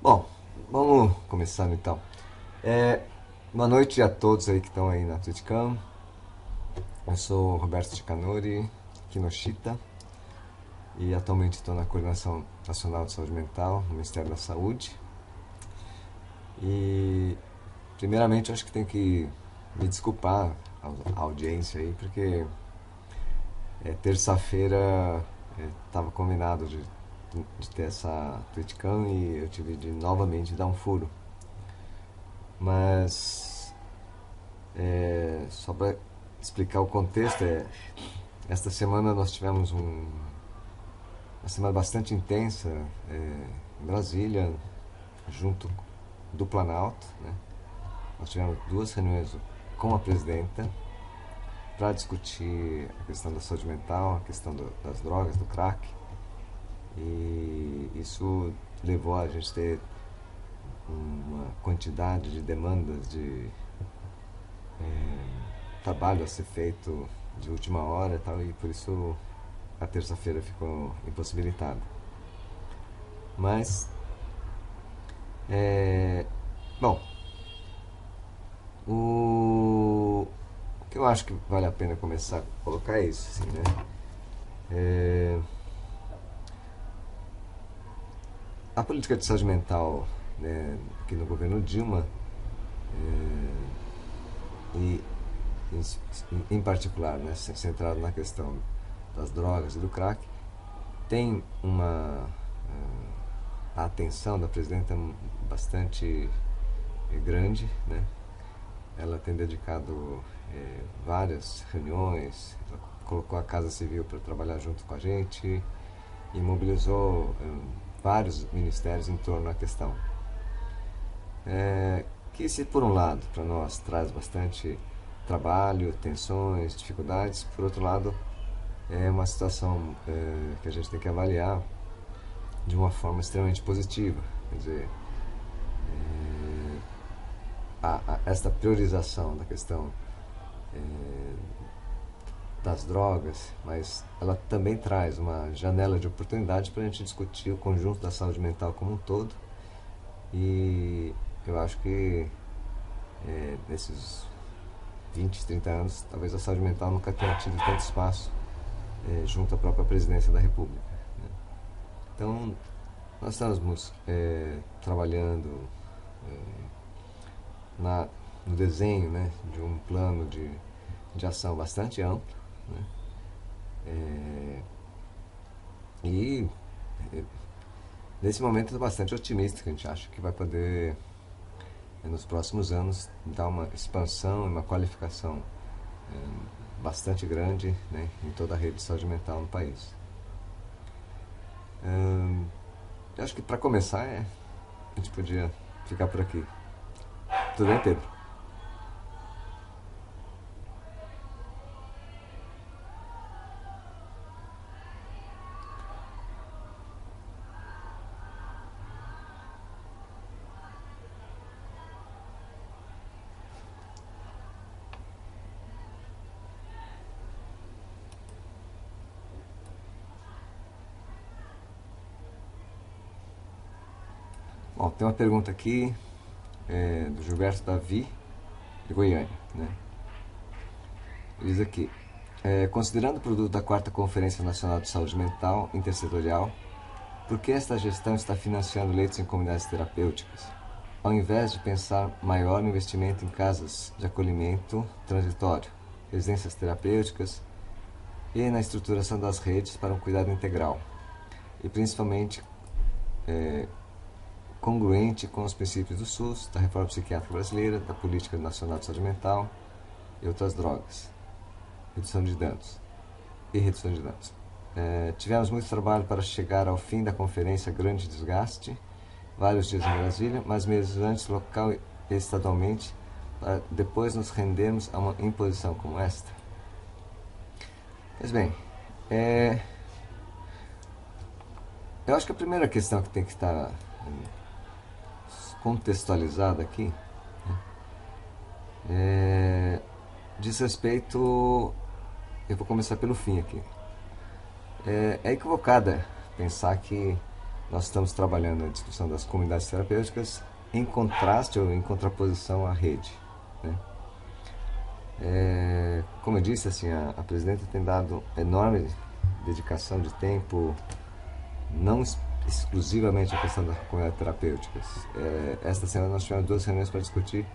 Bom, vamos começar então. É, Boa noite a todos aí que estão aí na Twitchcam. Eu sou Roberto Ticanori, Kinoshita, e atualmente estou na Coordenação Nacional de Saúde Mental, no Ministério da Saúde. E, primeiramente, acho que tenho que me desculpar à audiência aí, porque terça-feira estava combinado de ter essa Twitchcam e eu tive de novamente dar um furo. Mas só para explicar o contexto, esta semana nós tivemos uma semana bastante intensa em Brasília, junto do Planalto. Né? Nós tivemos duas reuniões com a presidenta para discutir a questão da saúde mental, a questão das drogas, do crack. E isso levou a gente a ter uma quantidade de demandas de trabalho a ser feito de última hora e tal, e por isso a terça-feira ficou impossibilitada. Mas, é, bom, o que eu acho que vale a pena começar a colocar é isso, assim, né? É, a política de saúde mental, né, aqui no governo Dilma, e em particular, né, centrado na questão das drogas e do crack, tem a atenção da presidenta bastante grande, né? Ela tem dedicado várias reuniões, ela colocou a Casa Civil para trabalhar junto com a gente e mobilizou vários ministérios em torno da questão. Que se por um lado para nós traz bastante trabalho, tensões, dificuldades, por outro lado é uma situação que a gente tem que avaliar de uma forma extremamente positiva. Quer dizer, esta priorização da questão das drogas, mas ela também traz uma janela de oportunidade para a gente discutir o conjunto da saúde mental como um todo. E eu acho que nesses 20, 30 anos, talvez a saúde mental nunca tenha tido tanto espaço junto à própria presidência da República. Né? Então, nós estamos trabalhando no desenho, né, de um plano de ação bastante amplo. Né? E nesse momento estou bastante otimista, que a gente acha que vai poder, nos próximos anos, dar uma expansão e uma qualificação bastante grande, né, em toda a rede de saúde mental no país. Eu acho que para começar a gente podia ficar por aqui. Tudo bem, Pedro? Bom, tem uma pergunta aqui do Gilberto Davi, de Goiânia. Né? Ele diz aqui: considerando o produto da 4ª Conferência Nacional de Saúde Mental Intersetorial, por que esta gestão está financiando leitos em comunidades terapêuticas, ao invés de pensar maior no investimento em casas de acolhimento transitório, residências terapêuticas e na estruturação das redes para um cuidado integral, e principalmente congruente com os princípios do SUS, da Reforma Psiquiátrica Brasileira, da Política Nacional de Saúde Mental e outras drogas, redução de danos e redução de danos. Tivemos muito trabalho para chegar ao fim da conferência, grande desgaste, vários dias em Brasília, mas meses antes, local e estadualmente, para depois nos rendermos a uma imposição como esta. Pois bem, eu acho que a primeira questão que tem que estar contextualizada aqui diz respeito. Eu vou começar pelo fim aqui. É equivocada pensar que nós estamos trabalhando a discussão das comunidades terapêuticas em contraste ou em contraposição à rede, né? Como eu disse, assim, a presidenta tem dado enorme dedicação de tempo, não exclusivamente a questão das comunidades terapêuticas. Esta semana nós tivemos 2 reuniões para discutir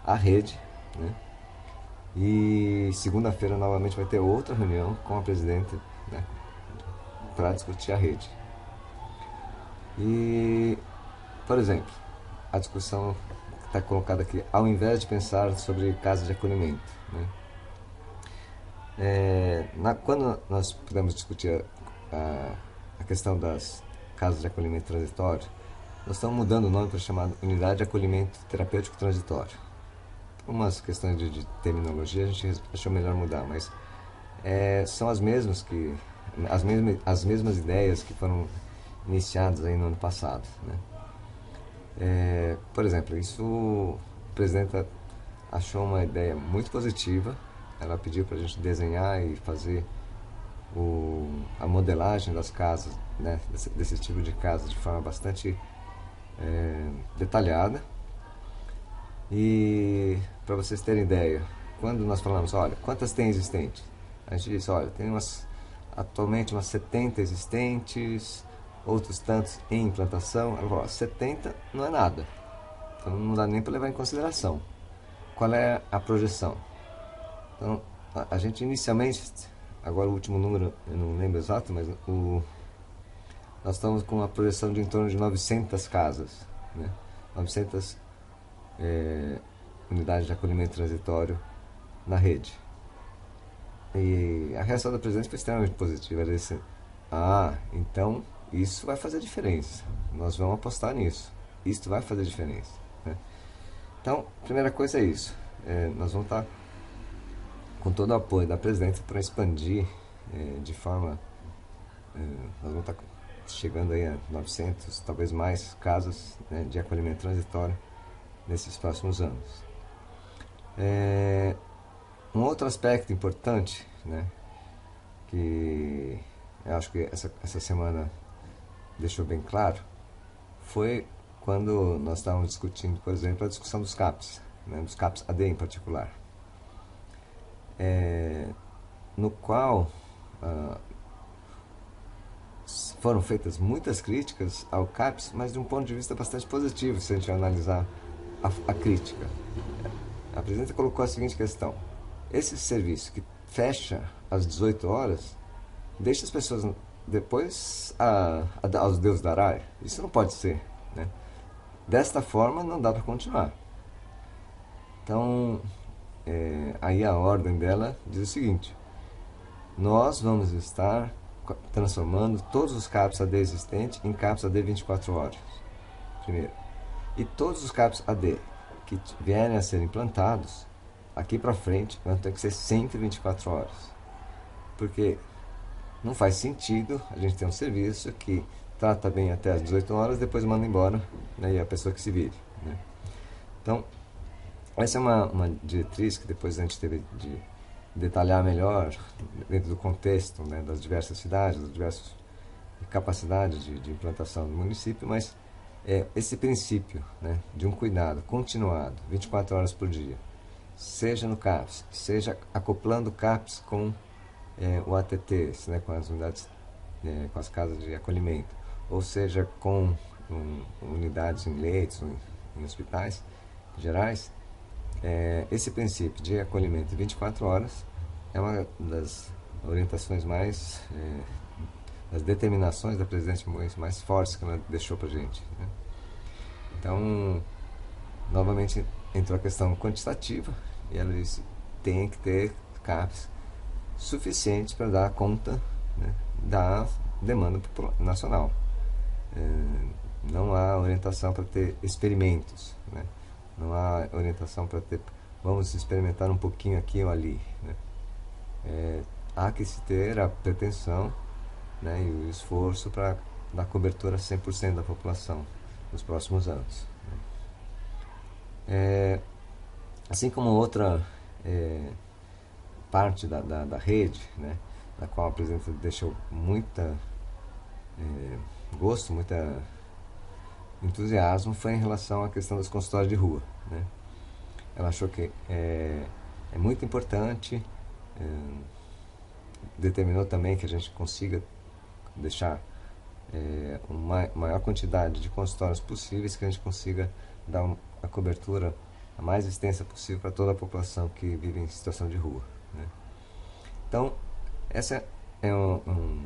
a rede, né? E segunda-feira novamente vai ter outra reunião com a presidenta, né, para discutir a rede. E, por exemplo, a discussão que está colocada aqui, ao invés de pensar sobre casas de acolhimento, né? Quando nós pudemos discutir a questão das casas de acolhimento transitório, nós estamos mudando o nome para chamar Unidade de Acolhimento Terapêutico Transitório. Por umas questões de terminologia, a gente achou melhor mudar, mas são as mesmas ideias que foram iniciadas aí no ano passado, né? Por exemplo, isso a presidenta achou uma ideia muito positiva. Ela pediu para a gente desenhar e fazer a modelagem das casas, né, desse tipo de casa de forma bastante detalhada. E para vocês terem ideia, quando nós falamos, olha, quantas tem existentes? A gente disse, olha, tem atualmente umas 70 existentes, outros tantos em implantação. Ela falou, 70 não é nada, então não dá nem para levar em consideração. Qual é a projeção? Então, a gente inicialmente, agora o último número eu não lembro exato, mas nós estamos com uma projeção de em torno de 900 casas, né? 900 unidades de acolhimento transitório na rede. E a reação da presidente foi extremamente positiva. Ela disse, então isso vai fazer diferença, nós vamos apostar nisso, isso vai fazer diferença, né? Então, a primeira coisa é isso, nós vamos estar com todo o apoio da presidência para expandir de forma, nós vamos estar chegando aí a 900, talvez mais casas, né, de acolhimento transitório nesses próximos anos. Um outro aspecto importante, né, que eu acho que essa semana deixou bem claro, foi quando nós estávamos discutindo, por exemplo, a discussão dos CAPs, né, dos CAPs AD em particular, no qual foram feitas muitas críticas ao CAPS, mas de um ponto de vista bastante positivo, se a gente analisar a crítica. A presidenta colocou a seguinte questão: esse serviço que fecha às 18 horas, deixa as pessoas depois aos deuses dará. Isso não pode ser, né? Desta forma não dá para continuar. Então, aí a ordem dela diz o seguinte: nós vamos estar transformando todos os CAPs AD existentes em CAPs AD 24 horas, primeiro. E todos os CAPs AD que vierem a ser implantados, aqui para frente, vão ter que ser sempre 24 horas. Porque não faz sentido a gente ter um serviço que trata bem até as 18 horas, depois manda embora, né, e a pessoa que se vire, né? Então, essa é uma diretriz que depois a gente teve de detalhar melhor dentro do contexto, né, das diversas cidades, das diversas capacidades de implantação do município, mas esse princípio, né, de um cuidado continuado, 24 horas por dia, seja no CAPS, seja acoplando o CAPS com o ATT, né, com as unidades, com as casas de acolhimento, ou seja com unidades em leitos, em hospitais gerais, esse princípio de acolhimento 24 horas é uma das orientações mais, das determinações da presidente Moisés mais fortes que ela deixou para a gente, né? Então, novamente entrou a questão quantitativa e ela disse: tem que ter CAPs suficientes para dar conta, né, da demanda nacional. Não há orientação para ter experimentos, né? Não há orientação para ter, vamos experimentar um pouquinho aqui ou ali, né? Há que se ter a pretensão, né, e o esforço para dar cobertura a 100% da população nos próximos anos, né? Assim como outra parte da rede, né, na qual a presidenta deixou muita gosto, muito entusiasmo foi em relação à questão dos consultórios de rua, né? Ela achou que é muito importante, determinou também que a gente consiga deixar uma maior quantidade de consultórios possíveis, que a gente consiga dar a cobertura a mais extensa possível para toda a população que vive em situação de rua, né? Então, essa é um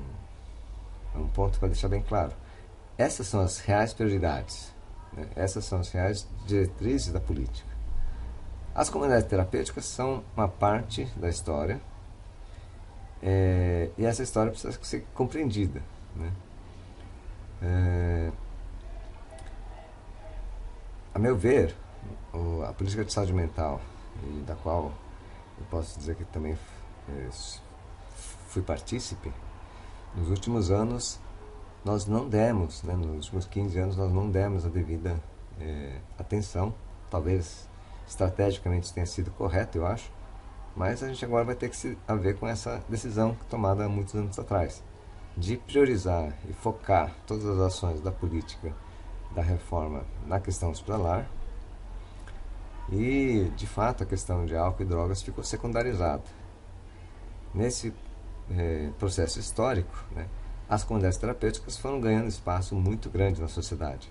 ponto para deixar bem claro. Essas são as reais prioridades, né? Essas são as reais diretrizes da política. As comunidades terapêuticas são uma parte da história, e essa história precisa ser compreendida, né? A meu ver, a política de saúde mental, e da qual eu posso dizer que também fui partícipe, nos últimos anos nós não demos, né, nos últimos 15 anos nós não demos a devida atenção. Talvez estrategicamente isso tenha sido correto, eu acho, mas a gente agora vai ter que se haver com essa decisão tomada há muitos anos atrás, de priorizar e focar todas as ações da política da reforma na questão hospitalar, e de fato a questão de álcool e drogas ficou secundarizada. Nesse processo histórico, né, as comunidades terapêuticas foram ganhando espaço muito grande na sociedade,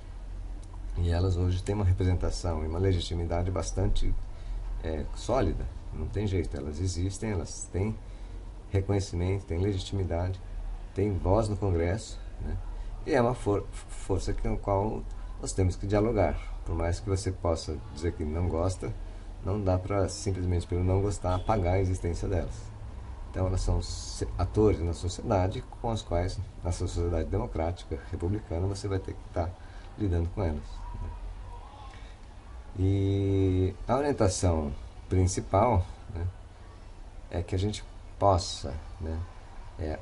e elas hoje têm uma representação e uma legitimidade bastante sólida. Não tem jeito, elas existem, elas têm reconhecimento, têm legitimidade, têm voz no Congresso, né? E é uma força com a qual nós temos que dialogar. Por mais que você possa dizer que não gosta, não dá para simplesmente pelo não gostar apagar a existência delas. Então elas são atores na sociedade com os quais, na sociedade democrática, republicana, você vai ter que estar lidando com elas, né? E a orientação principal, né, é que a gente possa, né,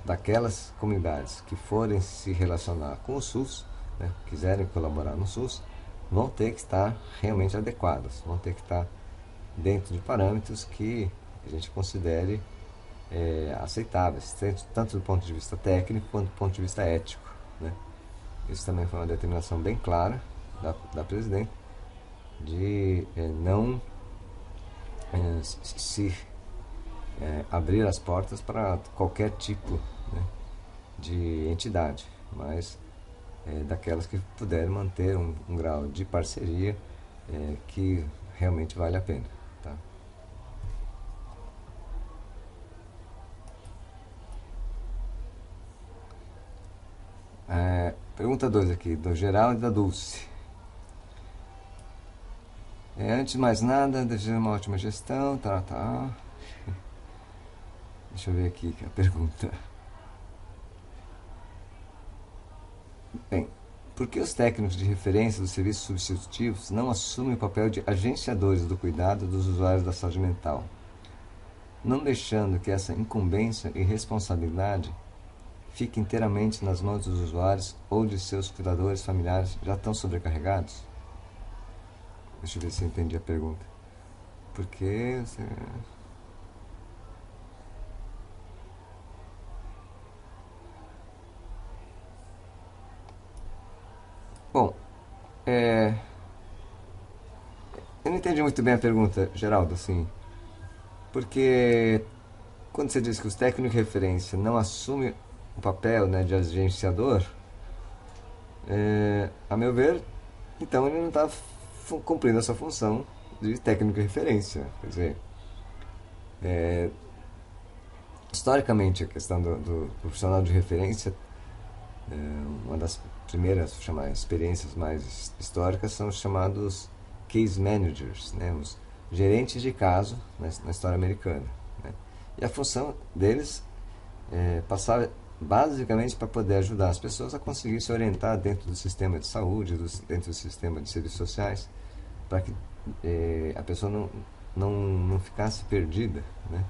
daquelas comunidades que forem se relacionar com o SUS, né, quiserem colaborar no SUS, vão ter que estar realmente adequadas, vão ter que estar dentro de parâmetros que a gente considere aceitáveis, tanto do ponto de vista técnico quanto do ponto de vista ético, né? Isso também foi uma determinação bem clara da presidente, de não se abrir as portas para qualquer tipo, né, de entidade, mas daquelas que puderem manter um grau de parceria que realmente vale a pena, tá? Pergunta 2 aqui, do Geraldo e da Dulce. Antes de mais nada, desejo uma ótima gestão, tá. Deixa eu ver aqui a pergunta. Bem, por que os técnicos de referência dos serviços substitutivos não assumem o papel de agenciadores do cuidado dos usuários da saúde mental, não deixando que essa incumbência e responsabilidade fique inteiramente nas mãos dos usuários ou de seus cuidadores familiares já tão sobrecarregados? Deixa eu ver se eu entendi a pergunta. Por que você... Bom, eu não entendi muito bem a pergunta, Geraldo, assim, porque quando você diz que os técnicos de referência não assumem o papel, né, de agenciador, a meu ver, então ele não está cumprindo essa função de técnico de referência. Quer dizer, historicamente a questão do profissional de referência, uma das primeiras experiências mais históricas são os chamados case managers, né, os gerentes de caso na história americana, né? E a função deles passava basicamente para poder ajudar as pessoas a conseguir se orientar dentro do sistema de saúde, dentro do sistema de serviços sociais, para que a pessoa não ficasse perdida, né?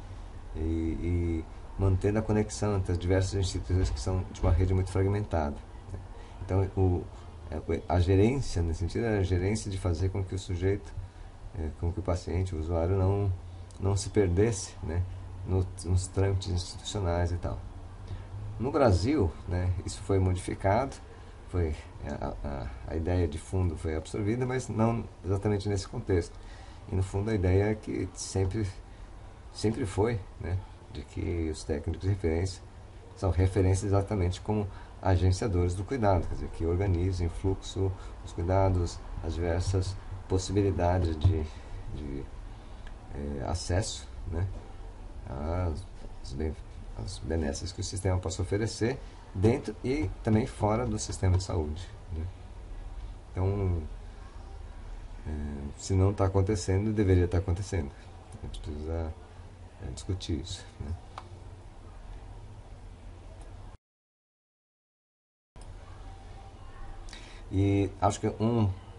E mantendo a conexão entre as diversas instituições que são de uma rede muito fragmentada, né? Então a gerência, nesse sentido, é a gerência de fazer com que o sujeito, com que o paciente, o usuário, não se perdesse, né, nos trâmites institucionais e tal. No Brasil, né, isso foi modificado, foi a ideia de fundo foi absorvida, mas não exatamente nesse contexto. E no fundo a ideia é que sempre foi, né, de que os técnicos de referência são referências exatamente como agenciadores do cuidado, quer dizer, que organizam em fluxo os cuidados, as diversas possibilidades de acesso, né, às benesses que o sistema possa oferecer dentro e também fora do sistema de saúde, né? Então, se não está acontecendo, deveria estar acontecendo. A gente precisa discutir isso, né? E acho que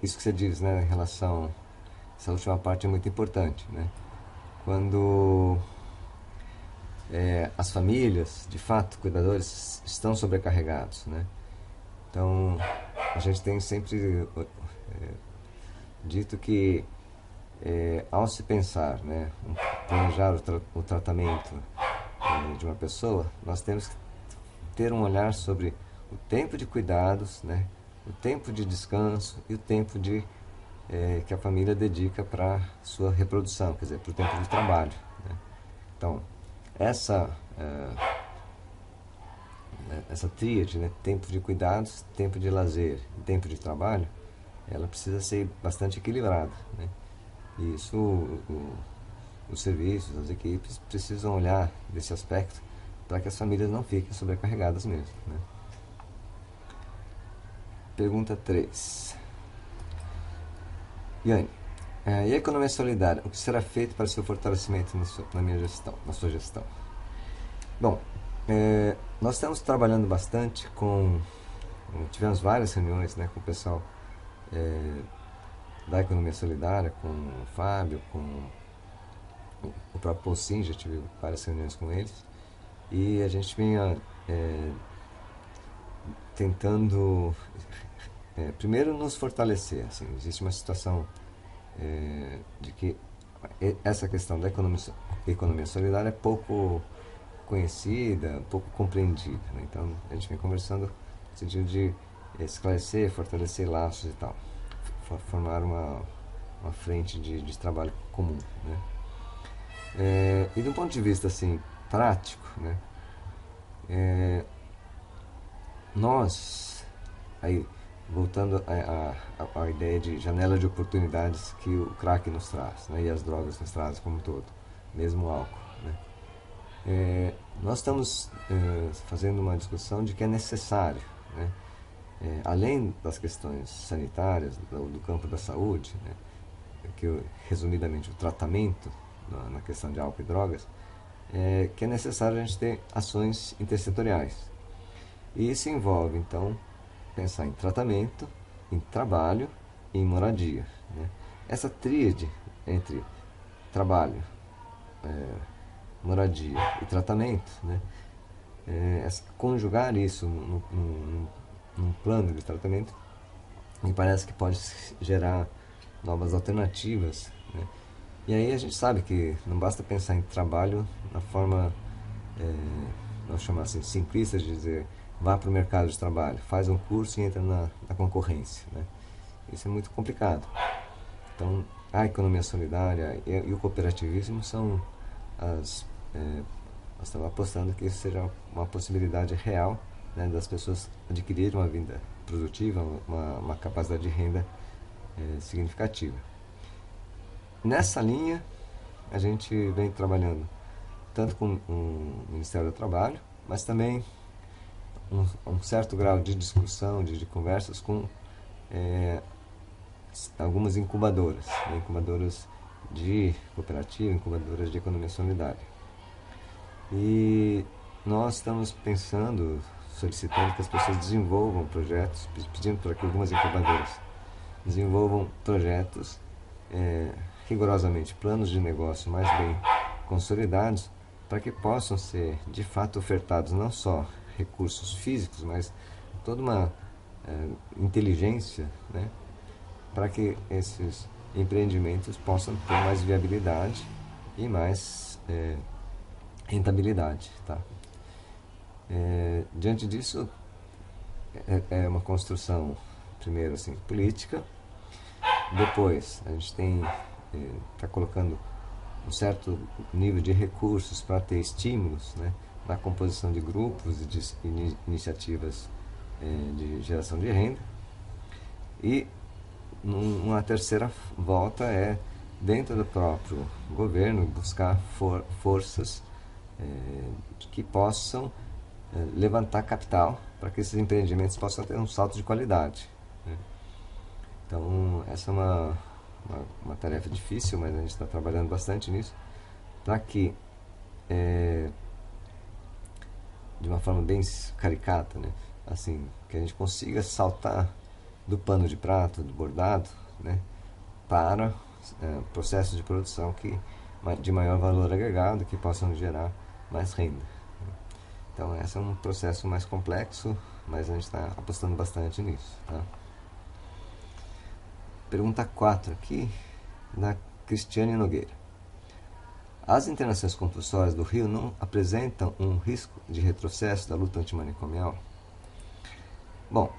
isso que você diz, né, em relação essa última parte é muito importante, né? Quando as famílias, de fato, cuidadores estão sobrecarregados, né? Então, a gente tem sempre dito que ao se pensar, né, planejar o tratamento de uma pessoa, nós temos que ter um olhar sobre o tempo de cuidados, né, o tempo de descanso e o tempo que a família dedica para sua reprodução, quer dizer, para o tempo de trabalho, né? Então, essa tríade, né, tempo de cuidados, tempo de lazer e tempo de trabalho, ela precisa ser bastante equilibrada, né? E isso os serviços, as equipes precisam olhar desse aspecto para que as famílias não fiquem sobrecarregadas mesmo, né? Pergunta 3. Yane, e a economia solidária, o que será feito para seu fortalecimento na sua gestão? Bom, nós estamos trabalhando bastante tivemos várias reuniões, né, com o pessoal da economia solidária, com o Fábio, com o próprio Paulsin, já tive várias reuniões com eles, e a gente vinha tentando primeiro nos fortalecer. Assim, existe uma situação de que essa questão da economia solidária é pouco conhecida, pouco compreendida, né? Então a gente vem conversando no sentido de esclarecer, fortalecer laços e tal, formar uma frente de trabalho comum, né? E do ponto de vista assim prático, né, nós aí voltando à ideia de janela de oportunidades que o crack nos traz, né, e as drogas nos trazem como um todo, mesmo o álcool, né? Nós estamos fazendo uma discussão de que é necessário, né, além das questões sanitárias do campo da saúde, né, que resumidamente o tratamento na questão de álcool e drogas, que é necessário a gente ter ações intersetoriais. E isso envolve, então, pensar em tratamento, em trabalho e em moradia, né? Essa tríade entre trabalho, moradia e tratamento, né? Conjugar isso num plano de tratamento me parece que pode gerar novas alternativas, né? E aí a gente sabe que não basta pensar em trabalho na forma, vamos chamar assim, simplista de dizer vá para o mercado de trabalho, faz um curso e entra na concorrência, né? Isso é muito complicado. Então, a economia solidária e o cooperativismo são nós estamos apostando que isso seja uma possibilidade real, né, das pessoas adquirirem uma vida produtiva, uma capacidade de renda significativa. Nessa linha, a gente vem trabalhando tanto com o Ministério do Trabalho, mas também um certo grau de discussão, de conversas com algumas incubadoras, né, incubadoras de cooperativa, incubadoras de economia solidária. E nós estamos pensando, solicitando que as pessoas desenvolvam projetos, pedindo para que algumas incubadoras desenvolvam projetos, rigorosamente planos de negócio mais bem consolidados, para que possam ser de fato ofertados não só recursos físicos, mas toda uma inteligência, né, para que esses empreendimentos possam ter mais viabilidade e mais rentabilidade, tá? Diante disso, é uma construção, primeiro assim, política, depois a gente está colocando um certo nível de recursos para ter estímulos, né, na composição de grupos e de iniciativas de geração de renda. E uma terceira volta é, dentro do próprio governo, buscar forças que possam levantar capital para que esses empreendimentos possam ter um salto de qualidade, né? Então, essa é uma tarefa difícil, mas a gente está trabalhando bastante nisso, para que, de uma forma bem caricata, né, assim, que a gente consiga saltar do pano de prato, do bordado, né, para processos de produção de maior valor agregado, que possam gerar mais renda. Então, esse é um processo mais complexo, mas a gente está apostando bastante nisso, tá? Pergunta 4 aqui, da Cristiane Nogueira. As internações compulsórias do Rio não apresentam um risco de retrocesso da luta antimanicomial? Bom,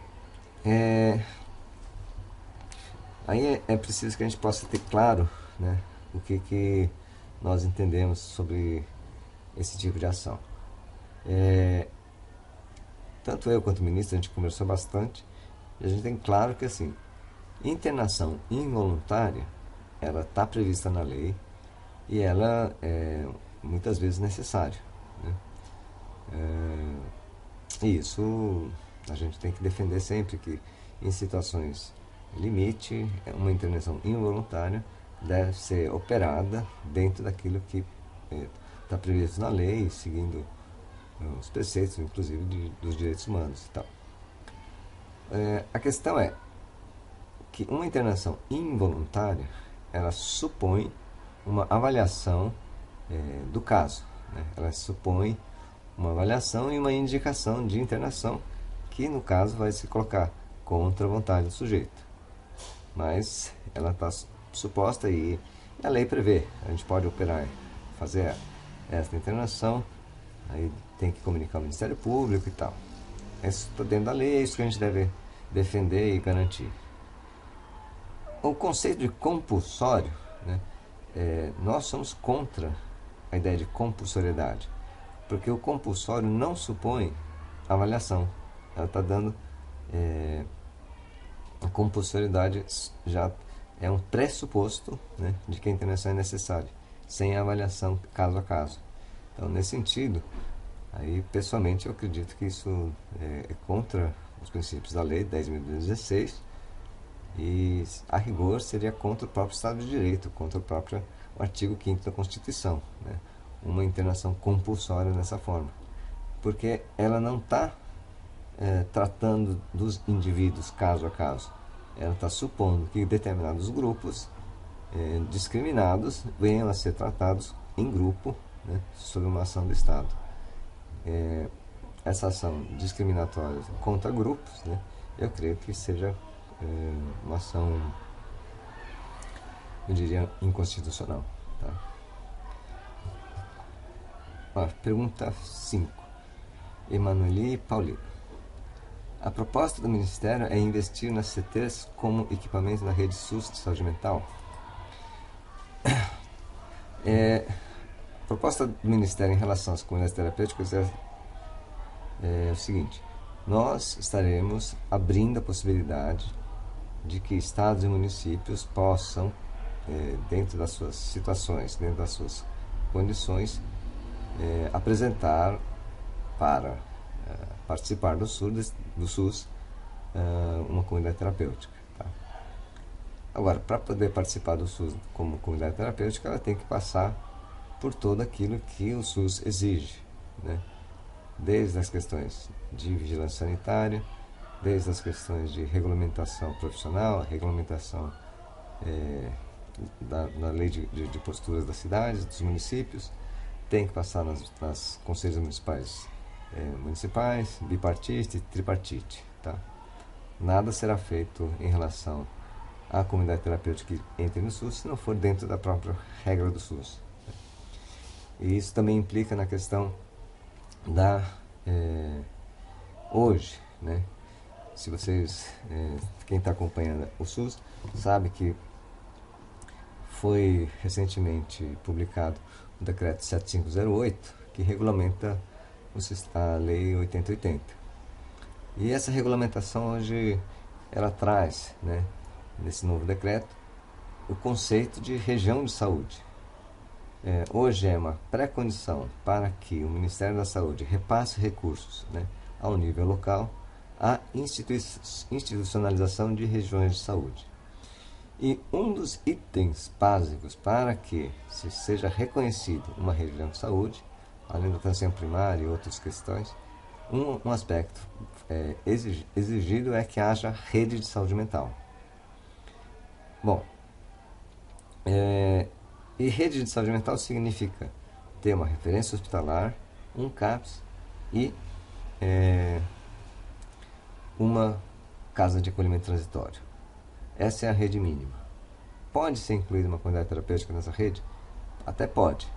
aí é preciso que a gente possa ter claro, né, o que nós entendemos sobre esse tipo de ação. Tanto eu quanto o ministro, a gente conversou bastante, e a gente tem claro que, assim, internação involuntária, ela está prevista na lei e ela é muitas vezes necessária, né? E isso a gente tem que defender sempre, que em situações limite, uma intervenção involuntária deve ser operada dentro daquilo que está previsto na lei, seguindo os preceitos, inclusive, dos direitos humanos e tal. A questão é que uma internação involuntária, ela supõe uma avaliação do caso, né? Ela supõe uma avaliação e uma indicação de internação, que no caso vai se colocar contra a vontade do sujeito. Mas ela está suposta e a lei prevê, a gente pode operar, fazer esta internação, aí tem que comunicar ao Ministério Público e tal. Isso está dentro da lei, é isso que a gente deve defender e garantir. O conceito de compulsório, né, nós somos contra a ideia de compulsoriedade, porque o compulsório não supõe avaliação. Ela está dando a compulsoriedade, já é um pressuposto, né, de que a internação é necessária, sem avaliação caso a caso. Então, nesse sentido, aí pessoalmente eu acredito que isso é contra os princípios da lei 10.216 e, a rigor, seria contra o próprio Estado de Direito, contra o artigo 5º da Constituição, né? Uma internação compulsória dessa forma, porque ela não está tratando dos indivíduos caso a caso, ela está supondo que determinados grupos discriminados venham a ser tratados em grupo, né, sob uma ação do Estado. Essa ação discriminatória contra grupos, né, eu creio que seja uma ação, eu diria, inconstitucional, tá? Pergunta 5, Emanuele Paulino. A proposta do Ministério é investir nas CTs como equipamento da rede SUS de saúde mental? A proposta do Ministério em relação às comunidades terapêuticas é o seguinte: nós estaremos abrindo a possibilidade de que estados e municípios possam, dentro das suas situações, dentro das suas condições, apresentar para participar do SUS uma comunidade terapêutica, tá? Agora, para poder participar do SUS como comunidade terapêutica, ela tem que passar por tudo aquilo que o SUS exige, né? Desde as questões de vigilância sanitária, desde as questões de regulamentação profissional, a regulamentação da lei de posturas das cidades, dos municípios, tem que passar nas conselhos municipais, bipartite e tripartite, tá? Nada será feito em relação à comunidade terapêutica que entre no SUS se não for dentro da própria regra do SUS. E isso também implica na questão hoje, né, se vocês, quem está acompanhando o SUS, sabe que foi recentemente publicado o decreto 7508, que regulamenta a lei 8080. E essa regulamentação hoje, ela traz, né, nesse novo decreto, o conceito de região de saúde. Hoje é uma pré-condição para que o Ministério da Saúde repasse recursos, né, ao nível local, a institucionalização de regiões de saúde. E um dos itens básicos para que se seja reconhecido uma região de saúde, além da atenção primária e outras questões, um aspecto exigido é que haja rede de saúde mental. Bom, e rede de saúde mental significa ter uma referência hospitalar, um CAPS e uma casa de acolhimento transitório. Essa é a rede mínima. Pode ser incluída uma comunidade terapêutica nessa rede? Até pode,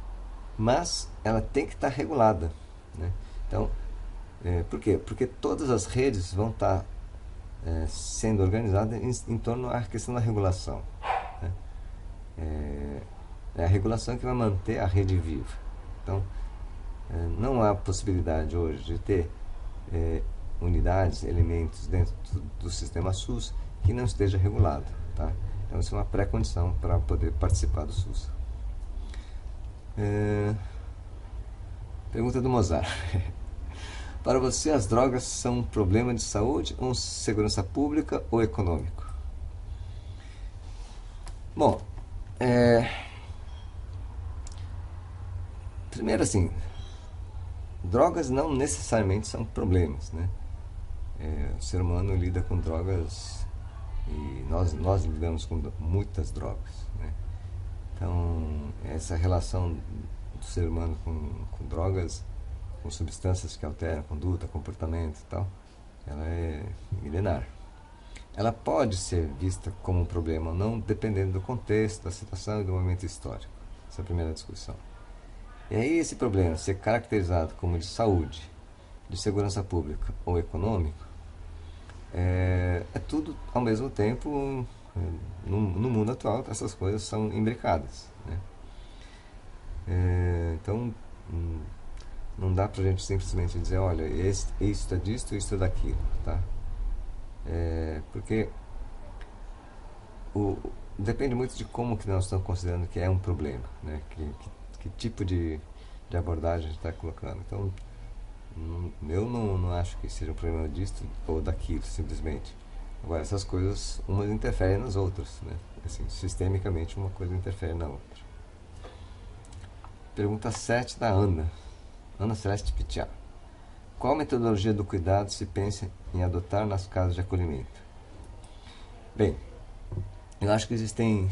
mas ela tem que estar regulada, né? Então, por quê? Porque todas as redes vão estar sendo organizadas em torno da questão da regulação, né? É a regulação que vai manter a rede viva. Então, não há possibilidade hoje de ter unidades, elementos dentro do sistema SUS que não esteja regulado, tá? Então isso é uma pré-condição para poder participar do SUS. Pergunta do Mozart. Para você, as drogas são um problema de saúde, ou segurança pública ou econômico? Bom, primeiro assim, drogas não necessariamente são problemas, né? O ser humano lida com drogas e nós lidamos com muitas drogas, né? Então, essa relação do ser humano com drogas, com substâncias que alteram a conduta, comportamento e tal, ela é milenar. Ela pode ser vista como um problema ou não, dependendo do contexto, da situação e do momento histórico. Essa é a primeira discussão. E aí esse problema ser caracterizado como de saúde, de segurança pública ou econômico, é tudo ao mesmo tempo. No mundo atual essas coisas são imbricadas, né? Então não dá pra gente simplesmente dizer, olha, isso é disto, isso é daquilo, tá? Porque depende muito de como que nós estamos considerando que é um problema, né? Que tipo de abordagem a gente está colocando. Então eu não acho que seja um problema disto ou daquilo, simplesmente. Agora, essas coisas, umas interferem nas outras, né? Assim, sistemicamente, uma coisa interfere na outra. Pergunta 7 da Ana Celeste Pitiá. Qual metodologia do cuidado se pensa em adotar nas casas de acolhimento? Bem, eu acho que existem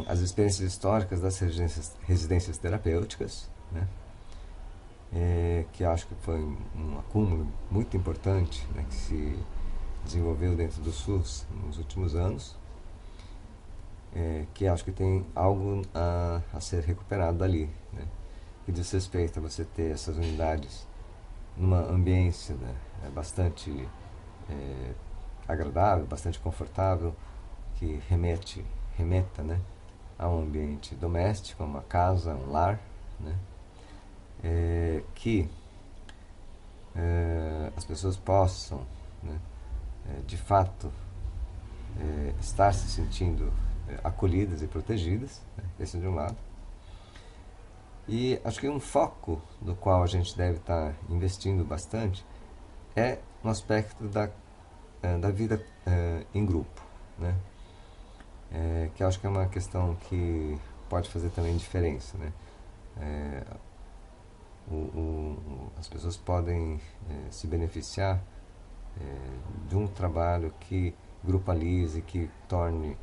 as experiências históricas das residências terapêuticas, né? Que acho que foi um acúmulo muito importante, né, que se desenvolveu dentro do SUS nos últimos anos, que acho que tem algo a ser recuperado dali, né, que diz respeito a você ter essas unidades numa ambiência, né, bastante agradável, bastante confortável, que remeta, né, a um ambiente doméstico, a uma casa, um lar, né, que as pessoas possam, né, de fato estar se sentindo acolhidas e protegidas, né, esse de um lado. E acho que um foco no qual a gente deve estar investindo bastante é no aspecto da vida em grupo, né? Que acho que é uma questão que pode fazer também diferença, né? As pessoas podem se beneficiar de um trabalho que grupalize, que torne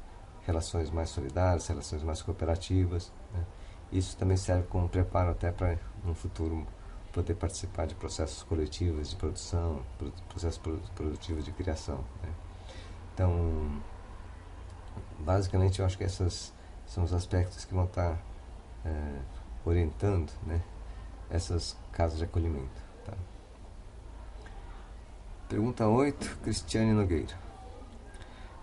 relações mais solidárias, relações mais cooperativas, né? Isso também serve como preparo até para no futuro poder participar de processos coletivos de produção, processos produtivos de criação, né? Então, basicamente eu acho que esses são os aspectos que vão estar orientando, né, essas casas de acolhimento, tá? Pergunta 8, Cristiane Nogueira.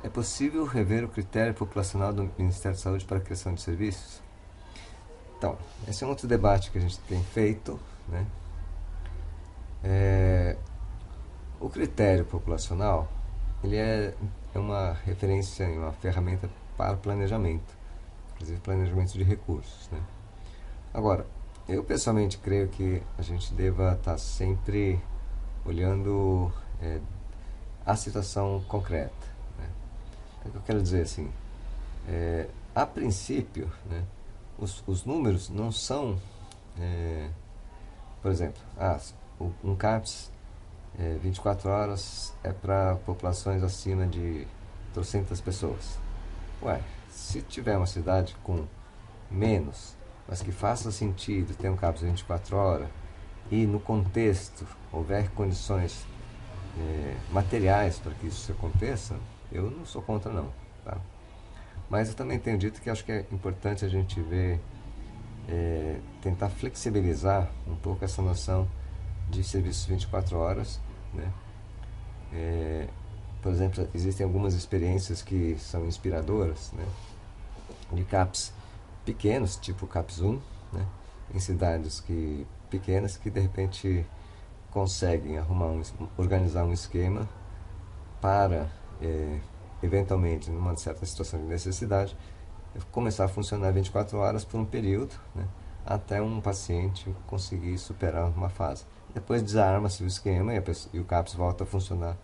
É possível rever o critério populacional do Ministério da Saúde para a criação de serviços? Então, esse é um outro debate que a gente tem feito, né? O critério populacional, ele é uma referência, uma ferramenta para o planejamento, inclusive planejamento de recursos, né? Agora, eu pessoalmente creio que a gente deva estar sempre olhando a situação concreta, né? O que eu quero dizer assim, a princípio, né, os números não são, por exemplo, um CAPS 24 horas é para populações acima de 300 pessoas. Ué, se tiver uma cidade com menos, mas que faça sentido ter um CAPS 24 horas e no contexto houver condições materiais para que isso aconteça, eu não sou contra não, tá? Mas eu também tenho dito que acho que é importante a gente ver, tentar flexibilizar um pouco essa noção de serviços 24 horas, né? Por exemplo, existem algumas experiências que são inspiradoras, né, de CAPs pequenos, tipo CAPs 1, né, em cidades pequenas que de repente conseguem organizar um esquema para, eventualmente, numa certa situação de necessidade, começar a funcionar 24 horas por um período, né, até um paciente conseguir superar uma fase. Depois desarma-se o esquema e o CAPS volta a funcionar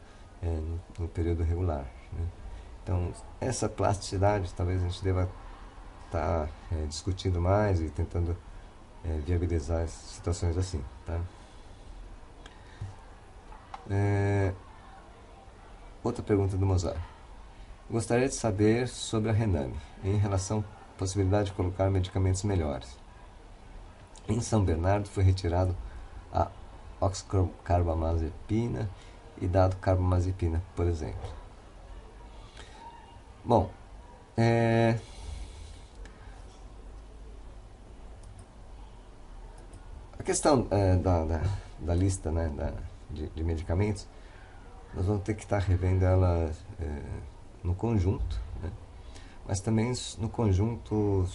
no período regular, né? Então, essa plasticidade talvez a gente deva estar discutindo mais e tentando viabilizar situações assim, tá? Outra pergunta do Mozart. Gostaria de saber sobre a Rename, em relação à possibilidade de colocar medicamentos melhores. Em São Bernardo foi retirado a oxcarbamazepina e dado carbamazepina, por exemplo. Bom, a questão da lista, né, de medicamentos, nós vamos ter que estar revendo ela no conjunto, né, mas também no conjunto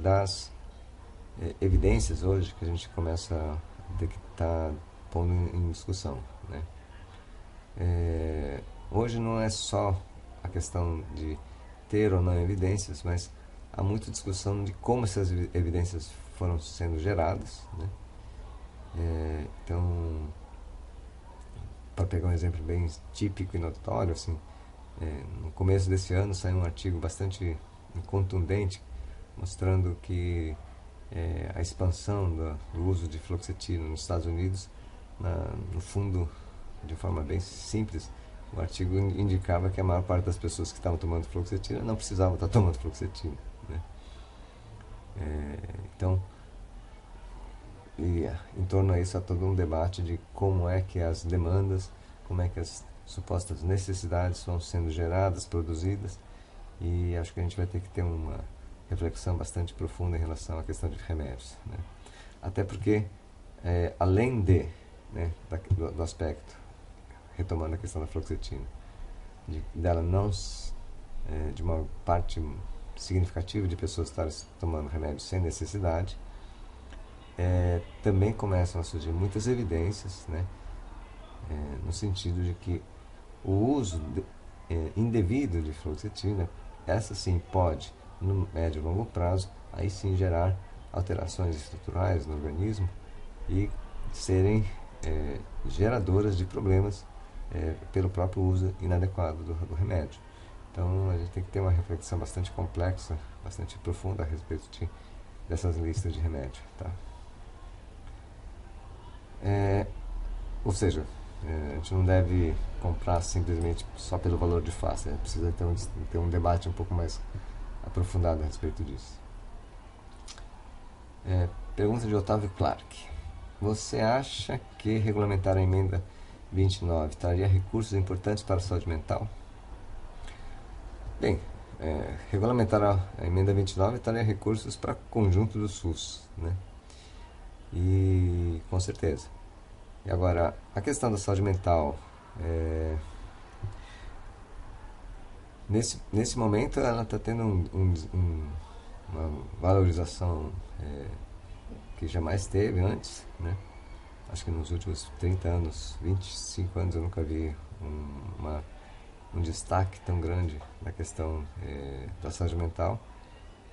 das evidências hoje que a gente começa a ter que estar pondo em discussão, né? Hoje não é só a questão de ter ou não evidências, mas há muita discussão de como essas evidências foram sendo geradas, né? Então, para pegar um exemplo bem típico e notório, assim, no começo desse ano saiu um artigo bastante contundente mostrando que a expansão do uso de fluoxetina nos Estados Unidos, no fundo, de forma bem simples, o artigo indicava que a maior parte das pessoas que estavam tomando fluoxetina não precisavam estar tomando fluoxetina, né? Então, em torno a isso há todo um debate de como é que as demandas, como é que as supostas necessidades vão sendo geradas, produzidas, e acho que a gente vai ter que ter uma reflexão bastante profunda em relação à questão de remédios, né? Até porque, além né, do aspecto, retomando a questão da fluoxetina, dela não, de uma parte significativa de pessoas estarem tomando remédios sem necessidade, também começam a surgir muitas evidências, né, no sentido de que o uso indevido de fluoxetina, essa sim pode, no médio e longo prazo, aí sim gerar alterações estruturais no organismo e serem geradoras de problemas pelo próprio uso inadequado do remédio. Então a gente tem que ter uma reflexão bastante complexa, bastante profunda a respeito dessas listas de remédio, tá? Ou seja, a gente não deve comprar simplesmente só pelo valor de face, precisa ter um debate um pouco mais aprofundado a respeito disso. Pergunta de Otávio Clark. Você acha que regulamentar a emenda 29 traria recursos importantes para a saúde mental? Bem, regulamentar a emenda 29 traria recursos para o conjunto do SUS, né? E com certeza. E agora, a questão da saúde mental Nesse momento ela está tendo uma valorização que jamais teve antes, né? Acho que nos últimos 30 anos, 25 anos eu nunca vi um destaque tão grande na questão da saúde mental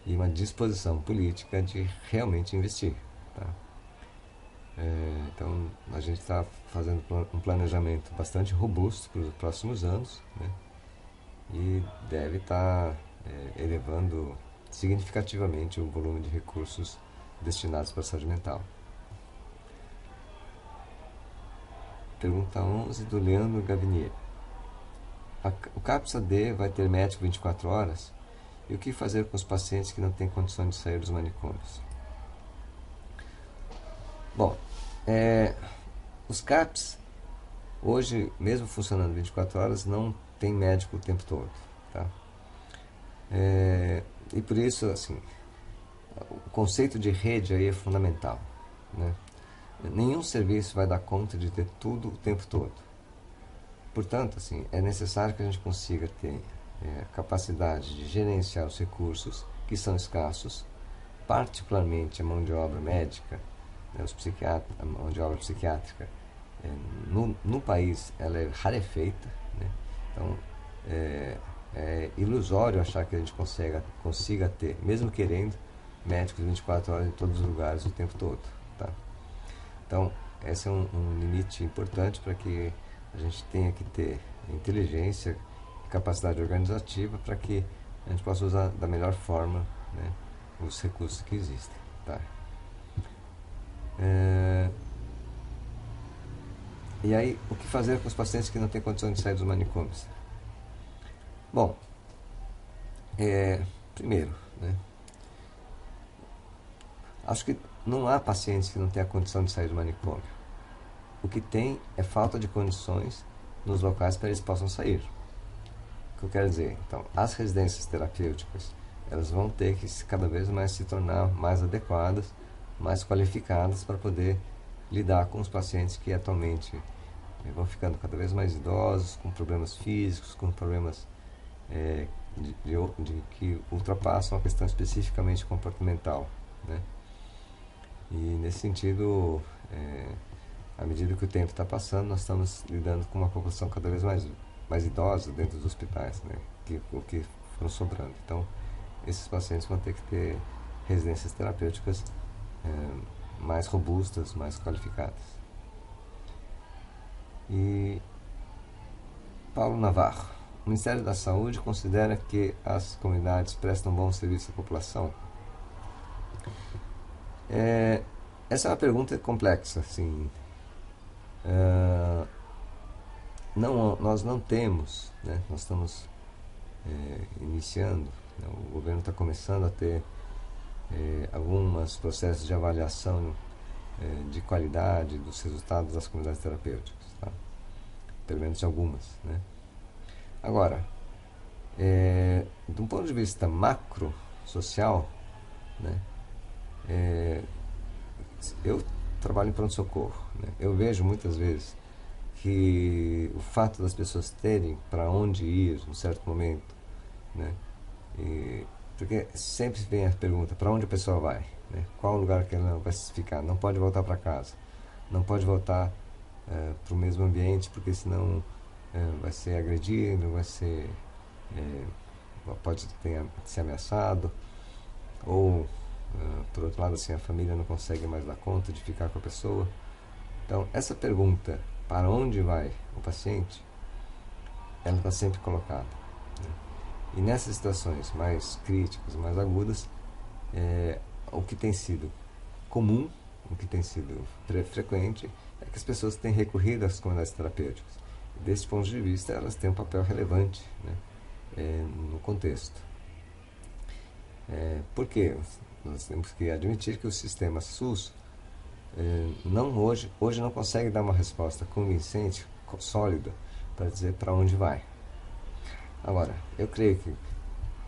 e uma disposição política de realmente investir, tá? Então a gente está fazendo um planejamento bastante robusto para os próximos anos, né? E deve estar elevando significativamente o volume de recursos destinados para a saúde mental. Pergunta 11 do Leandro Gavinier. O CAPS-AD vai ter médico 24 horas? E o que fazer com os pacientes que não têm condição de sair dos manicômios? Bom, os CAPs, hoje, mesmo funcionando 24 horas, não tem médico o tempo todo, tá? E por isso, assim, o conceito de rede aí é fundamental, né? Nenhum serviço vai dar conta de ter tudo o tempo todo. Portanto, assim, é necessário que a gente consiga ter capacidade de gerenciar os recursos, que são escassos, particularmente a mão de obra médica, né, a mão de obra psiquiátrica. No país ela é rarefeita, né? Então é ilusório achar que a gente consiga ter, mesmo querendo, médicos 24 horas em todos os lugares o tempo todo, tá? Então esse é um limite importante para que a gente tenha que ter inteligência e capacidade organizativa para que a gente possa usar da melhor forma, né, os recursos que existem, tá? E aí, o que fazer com os pacientes que não têm condição de sair dos manicômios? Bom, primeiro, né, acho que não há pacientes que não tenham a condição de sair do manicômio. O que tem é falta de condições nos locais para eles possam sair. O que eu quero dizer? Então, as residências terapêuticas, elas vão ter que cada vez mais se tornar mais adequadas, mais qualificadas para poder lidar com os pacientes que atualmente vão ficando cada vez mais idosos, com problemas físicos, com problemas de que ultrapassam a questão especificamente comportamental, né? E nesse sentido, à medida que o tempo está passando, nós estamos lidando com uma população cada vez mais idosa dentro dos hospitais, né? O que foram sobrando. Então, esses pacientes vão ter que ter residências terapêuticas mais robustas, mais qualificadas. E Paulo Navarro. O Ministério da Saúde considera que as comunidades prestam bom serviço à população? Essa é uma pergunta complexa, assim. Nós não temos, né? Nós estamos iniciando, né? O governo está começando a ter alguns processos de avaliação de qualidade dos resultados das comunidades terapêuticas, tá? Pelo menos algumas, né? Agora, de um ponto de vista macro social, né, eu trabalho em pronto-socorro, né? Eu vejo muitas vezes que o fato das pessoas terem para onde ir em um certo momento, né, porque sempre vem a pergunta, para onde a pessoa vai, né? Qual o lugar que ela vai ficar? Não pode voltar para casa, não pode voltar para o mesmo ambiente, porque senão vai ser agredido, pode ser ameaçado, ou por outro lado, assim, a família não consegue mais dar conta de ficar com a pessoa. Então, essa pergunta, para onde vai o paciente, ela está sempre colocada, né? E nessas situações mais críticas, mais agudas, o que tem sido comum, o que tem sido frequente, é que as pessoas têm recorrido às comunidades terapêuticas. E, desse ponto de vista, elas têm um papel relevante, né, no contexto. Por quê? Nós temos que admitir que o sistema SUS hoje não consegue dar uma resposta convincente, sólida, para dizer para onde vai. Agora, eu creio que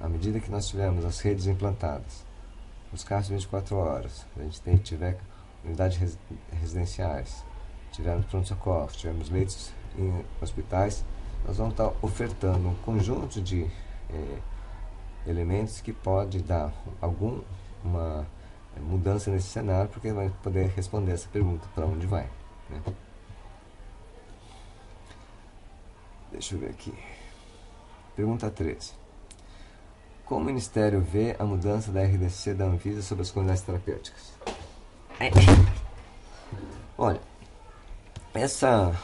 à medida que nós tivermos as redes implantadas, os carros 24 horas, a gente tiver unidades residenciais, tivermos pronto-socorro, tivermos leitos em hospitais, nós vamos estar ofertando um conjunto de elementos que pode dar alguma mudança nesse cenário, porque vai poder responder essa pergunta, para onde vai, né? Deixa eu ver aqui. Pergunta 13. Como o Ministério vê a mudança da RDC da Anvisa sobre as comunidades terapêuticas? Olha, essa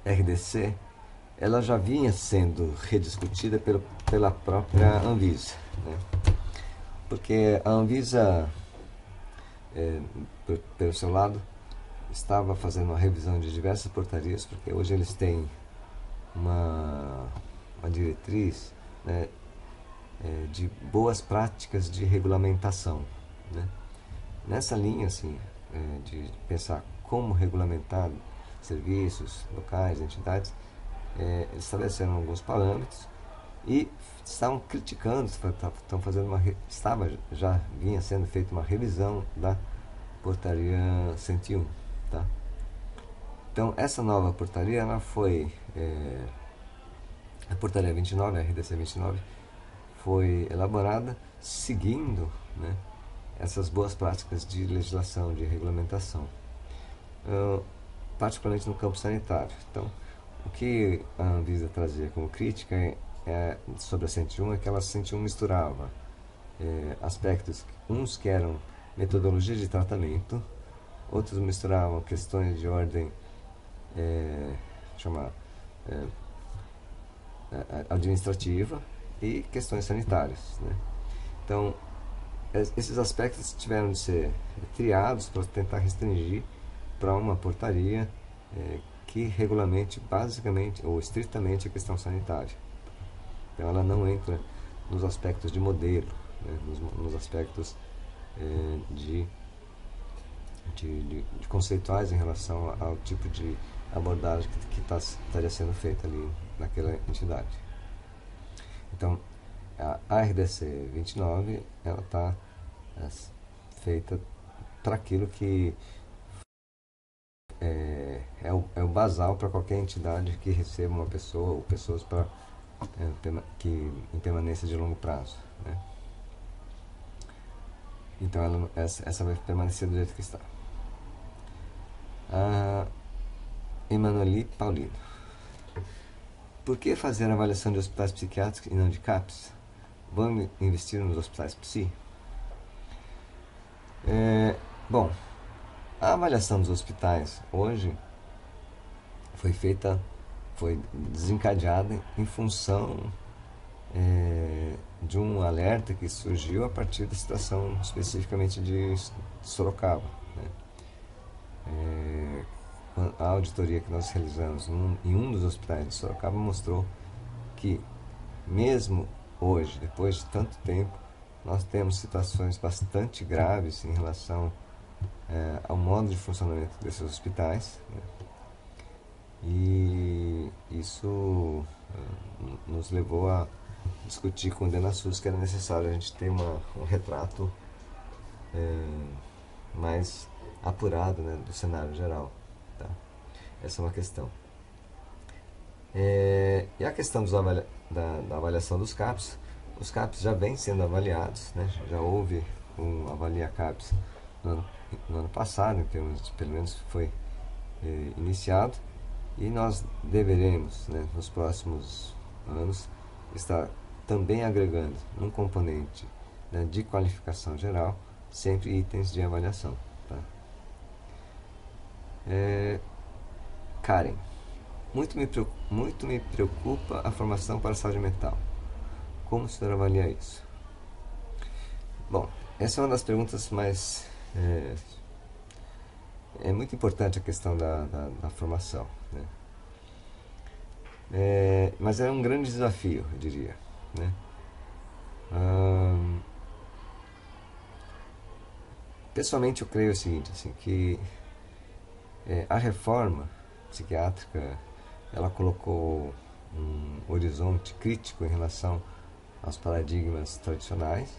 RDC, ela já vinha sendo rediscutida pela própria Anvisa, né? Porque a Anvisa, pelo seu lado, estava fazendo uma revisão de diversas portarias, porque hoje eles têm uma diretriz, né, de boas práticas de regulamentação, né? Nessa linha, assim, de pensar como regulamentar serviços, locais, entidades, eles estabeleceram alguns parâmetros e estavam criticando, estão fazendo já vinha sendo feita uma revisão da portaria 101, tá? Então, essa nova portaria, ela foi, a portaria 29, a RDC 29, foi elaborada seguindo, né, essas boas práticas de legislação, de regulamentação, particularmente no campo sanitário. Então, o que a Anvisa trazia como crítica sobre a 101 é que ela 101 misturava aspectos, uns que eram metodologia de tratamento, outros misturavam questões de ordem administrativa e questões sanitárias, né? Então, esses aspectos tiveram de ser triados para tentar restringir para uma portaria que regulamente basicamente ou estritamente a questão sanitária. Então, ela não entra nos aspectos de modelo, né, nos aspectos de conceituais em relação ao tipo de abordagem que estaria sendo feita ali naquela entidade. Então, a RDC 29, ela está feita para aquilo que é o basal para qualquer entidade que receba uma pessoa ou pessoas em permanência de longo prazo, né? Então, essa vai permanecer do jeito que está. A Emanuele Paulino. Por que fazer a avaliação de hospitais psiquiátricos e não de CAPS? Vamos investir nos hospitais psi? Bom, a avaliação dos hospitais hoje foi desencadeada em função de um alerta que surgiu a partir da situação especificamente de Sorocaba, né? A auditoria que nós realizamos em um dos hospitais de Sorocaba mostrou que, mesmo hoje, depois de tanto tempo, nós temos situações bastante graves em relação ao modo de funcionamento desses hospitais, né? E isso nos levou a discutir com o DenaSUS que era necessário a gente ter um retrato mais apurado, né, do cenário geral, tá? Essa é uma questão. E a questão da avaliação dos CAPs, os CAPs já vêm sendo avaliados, né? Já houve um Avalia CAPs no ano passado, em termos pelo menos foi iniciado, e nós deveremos, né, nos próximos anos estar também agregando um componente, né, de qualificação geral, sempre itens de avaliação, tá? Karen, muito me preocupa a formação para a saúde mental. Como o senhor avalia isso? Bom, essa é uma das perguntas mais... É muito importante a questão da formação, né? Mas é um grande desafio, eu diria, né? Pessoalmente, eu creio o seguinte, assim, que a reforma psiquiátrica, ela colocou um horizonte crítico em relação aos paradigmas tradicionais,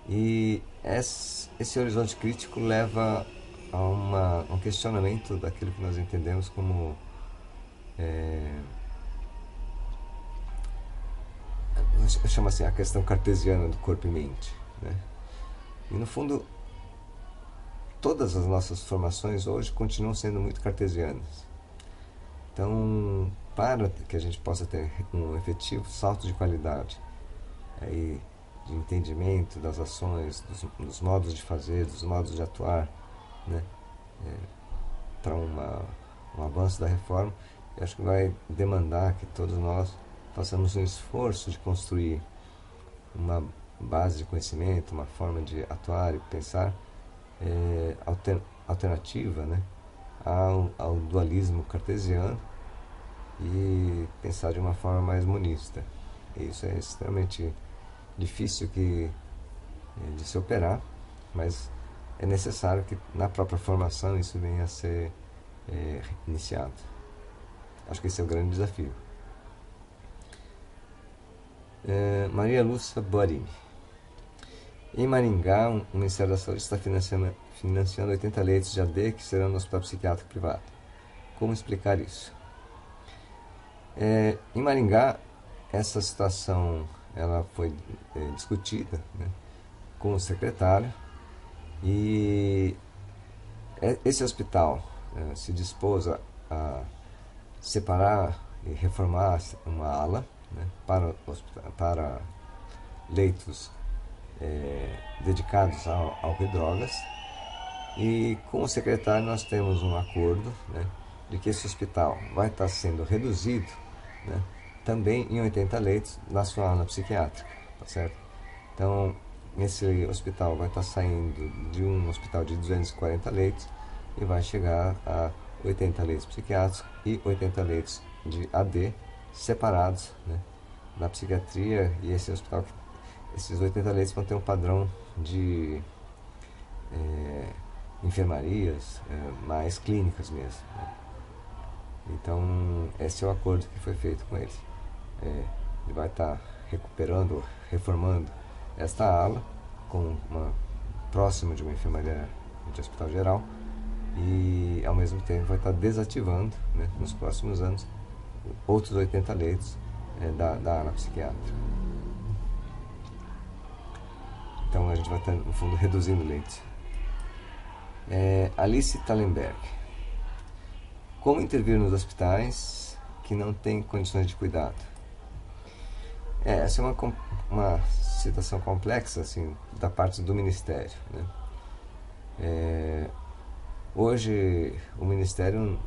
e esse horizonte crítico leva um questionamento daquilo que nós entendemos como eu chamo assim a questão cartesiana do corpo e mente, né? E no fundo todas as nossas formações hoje continuam sendo muito cartesianas. Então, para que a gente possa ter um efetivo salto de qualidade aí, de entendimento das ações, dos modos de fazer, dos modos de atuar, né, para um avanço da reforma, eu acho que vai demandar que todos nós façamos um esforço de construir uma base de conhecimento, uma forma de atuar e pensar alternativa, né, ao dualismo cartesiano, e pensar de uma forma mais monista. E isso é extremamente difícil de se operar, mas é necessário que na própria formação isso venha a ser iniciado. Acho que esse é o grande desafio. Maria Lúcia Boarini. Em Maringá, o Ministério da Saúde está financiando 80 leitos de AD que serão no hospital psiquiátrico privado. Como explicar isso? Em Maringá, essa situação ela foi discutida, né, com o secretário, e esse hospital se dispôs a separar e reformar uma ala, né, para leitos dedicados ao álcool e drogas, e com o secretário nós temos um acordo, né, de que esse hospital vai estar sendo reduzido, né, também em 80 leitos na sua ala psiquiátrica, tá certo? Então, esse hospital vai estar saindo de um hospital de 240 leitos e vai chegar a 80 leitos psiquiátricos e 80 leitos de AD separados, né, na psiquiatria. E esse hospital, esses 80 leitos vão ter um padrão de enfermarias mais clínicas mesmo, né? Então, esse é o acordo que foi feito com ele. Ele vai estar recuperando, reformando esta ala próximo de uma enfermaria de hospital geral, e ao mesmo tempo vai estar desativando, né, nos próximos anos outros 80 leitos da ala psiquiátrica. Então a gente vai estar, no fundo, reduzindo leitos. Alice Tallenberg. Como intervir nos hospitais que não têm condições de cuidado? Essa é uma situação complexa, assim, da parte do Ministério, né? Hoje o Ministério,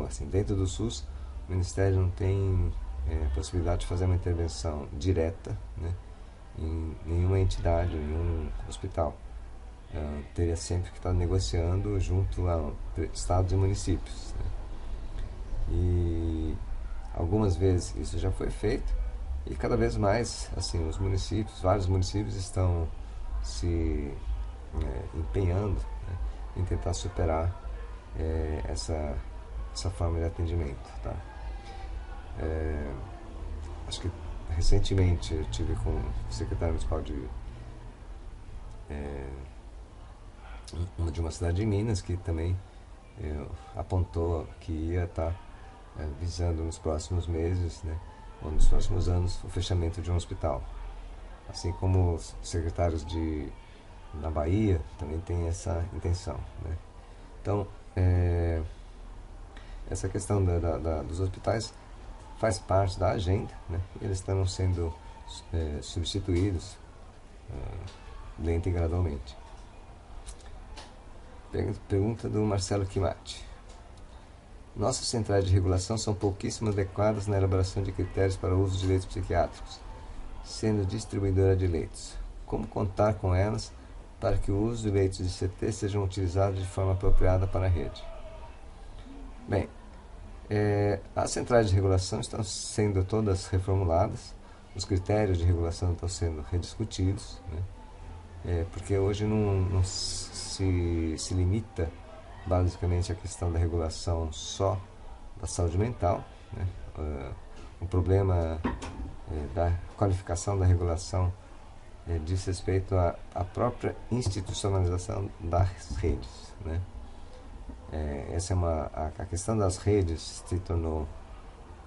assim, dentro do SUS, o Ministério não tem possibilidade de fazer uma intervenção direta, né, em nenhuma entidade, em nenhum hospital. Teria sempre que estar negociando junto a estados e municípios, né? E algumas vezes isso já foi feito, e cada vez mais, assim, vários municípios estão se empenhando, né, em tentar superar essa forma de atendimento, tá? Acho que recentemente eu tive com o secretário municipal de uma cidade de Minas, que também apontou que ia estar visando nos próximos meses, né, ou nos próximos anos, o fechamento de um hospital. Assim como os secretários na Bahia também têm essa intenção, né? Então, essa questão dos hospitais faz parte da agenda, né? Eles estão sendo substituídos lenta e gradualmente. Pergunta do Marcelo Kimati. Nossas centrais de regulação são pouquíssimo adequadas na elaboração de critérios para o uso de leitos psiquiátricos, sendo distribuidora de leitos. Como contar com elas para que o uso de leitos de CT sejam utilizados de forma apropriada para a rede? Bem, as centrais de regulação estão sendo todas reformuladas, os critérios de regulação estão sendo rediscutidos, né? Porque hoje não se limita basicamente à questão da regulação só da saúde mental, né? O problema da qualificação da regulação diz respeito à própria institucionalização das redes, né? Essa é a questão das redes se tornou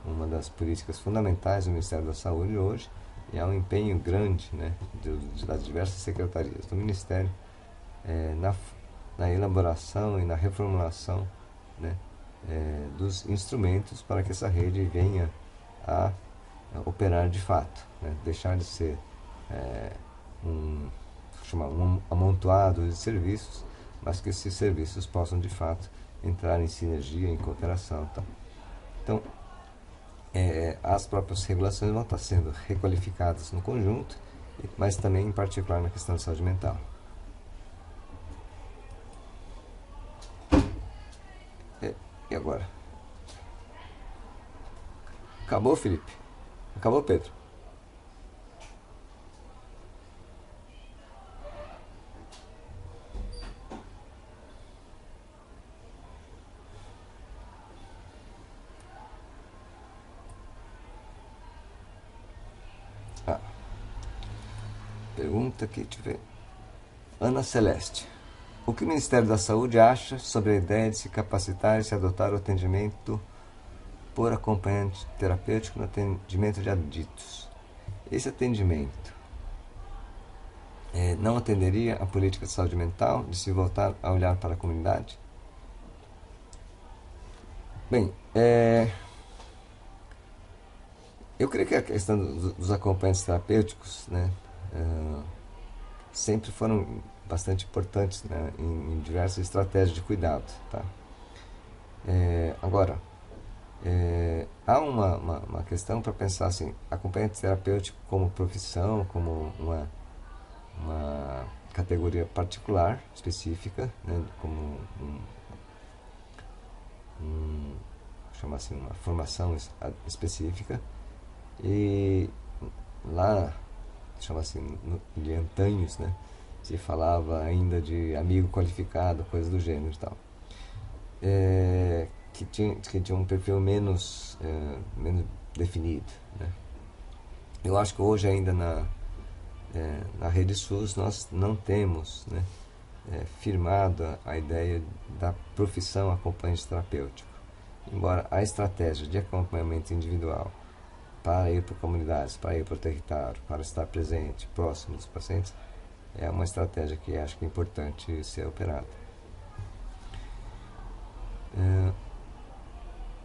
uma das políticas fundamentais do Ministério da Saúde hoje, e há um empenho grande, né, das diversas secretarias do Ministério na elaboração e na reformulação, né, dos instrumentos para que essa rede venha a operar de fato, né, deixar de ser um amontoado de serviços, mas que esses serviços possam de fato entrar em sinergia, em cooperação. Tá? Então, as próprias regulações vão estar sendo requalificadas no conjunto, mas também em particular na questão de saúde mental. E agora? Acabou, Felipe? Acabou, Pedro? Pergunta aqui, deixa eu ver. Ana Celeste. O que o Ministério da Saúde acha sobre a ideia de se capacitar e se adotar o atendimento por acompanhante terapêutico no atendimento de aditos? Esse atendimento não atenderia a política de saúde mental de se voltar a olhar para a comunidade? Bem, eu creio que a questão dos acompanhantes terapêuticos, né, sempre foram bastante importantes, né, em diversas estratégias de cuidado. Tá? Agora, há uma questão para pensar assim, acompanhante terapêutico como profissão, como uma categoria particular, específica, né, como chama assim, uma formação específica, e lá, chama assim, de antanhos, né, se falava ainda de amigo qualificado, coisa do gênero e tal, que tinha um perfil menos definido, né. Eu acho que hoje ainda na rede SUS nós não temos, né, firmado a ideia da profissão acompanhante terapêutico, embora a estratégia de acompanhamento individual para ir para comunidades, para ir para o território, para estar presente, próximo dos pacientes, é uma estratégia que acho que é importante ser operada.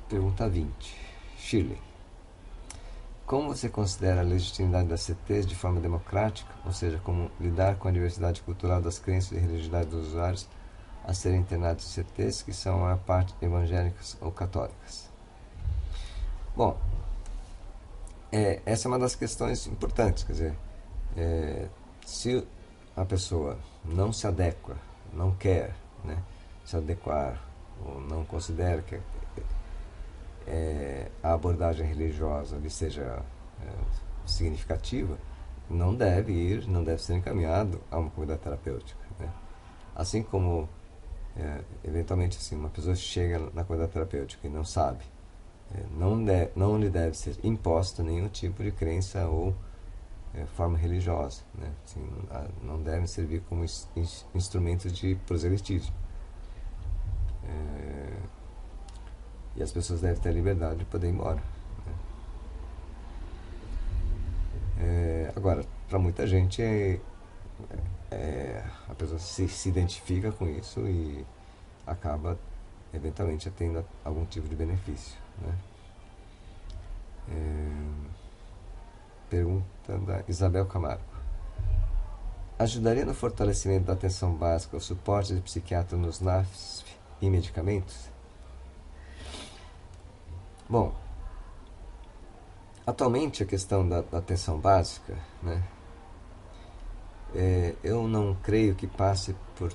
Pergunta 20. Shirley. Como você considera a legitimidade das CTs de forma democrática, ou seja, como lidar com a diversidade cultural das crenças e religiosidade dos usuários a serem internados em CTs que são a parte evangélicas ou católicas? Bom, essa é uma das questões importantes, quer dizer, se a pessoa não se adequa, não quer, né, se adequar, ou não considera que a abordagem religiosa lhe seja significativa, não deve ser encaminhado a uma comunidade terapêutica, né? Assim como, eventualmente, assim, uma pessoa chega na comunidade terapêutica e não sabe, não lhe deve ser imposto nenhum tipo de crença ou forma religiosa, né? Assim, não devem servir como instrumentos de proselitismo. E as pessoas devem ter a liberdade de poder ir embora, né? Agora, para muita gente, a pessoa se identifica com isso e acaba, eventualmente, tendo algum tipo de benefício, né? Pergunta da Isabel Camargo. Ajudaria no fortalecimento da atenção básica o suporte de psiquiatra nos NAFs e medicamentos? Bom, atualmente a questão da atenção básica, né, eu não creio que passe por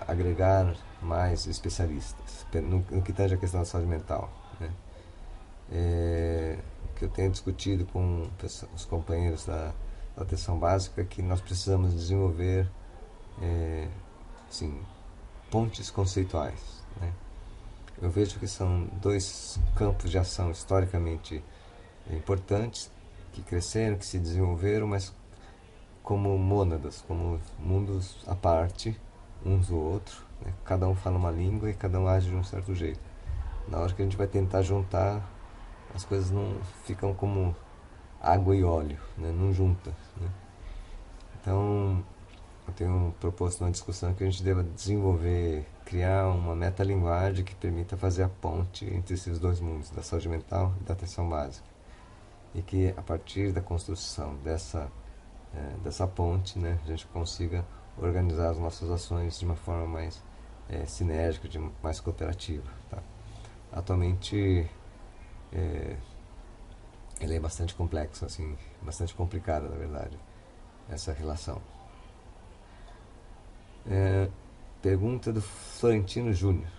agregar mais especialistas no que tange a questão da saúde mental, né. O que eu tenho discutido com os companheiros da atenção básica é que nós precisamos desenvolver assim, pontes conceituais, né. Eu vejo que são dois campos de ação historicamente importantes, que cresceram, que se desenvolveram, mas como mônadas, como mundos à parte, uns do outro, né? Cada um fala uma língua e cada um age de um certo jeito. Na hora que a gente vai tentar juntar, as coisas não ficam como água e óleo, né? Não junta, né? Então, eu tenho proposto uma discussão que a gente deva desenvolver, criar uma metalinguagem que permita fazer a ponte entre esses dois mundos, da saúde mental e da atenção básica. E que a partir da construção dessa ponte, né, a gente consiga organizar as nossas ações de uma forma mais sinérgica, mais cooperativa. Tá? Atualmente, ele é bastante complexo, assim, bastante complicada, na verdade, essa relação. Pergunta do Florentino Júnior.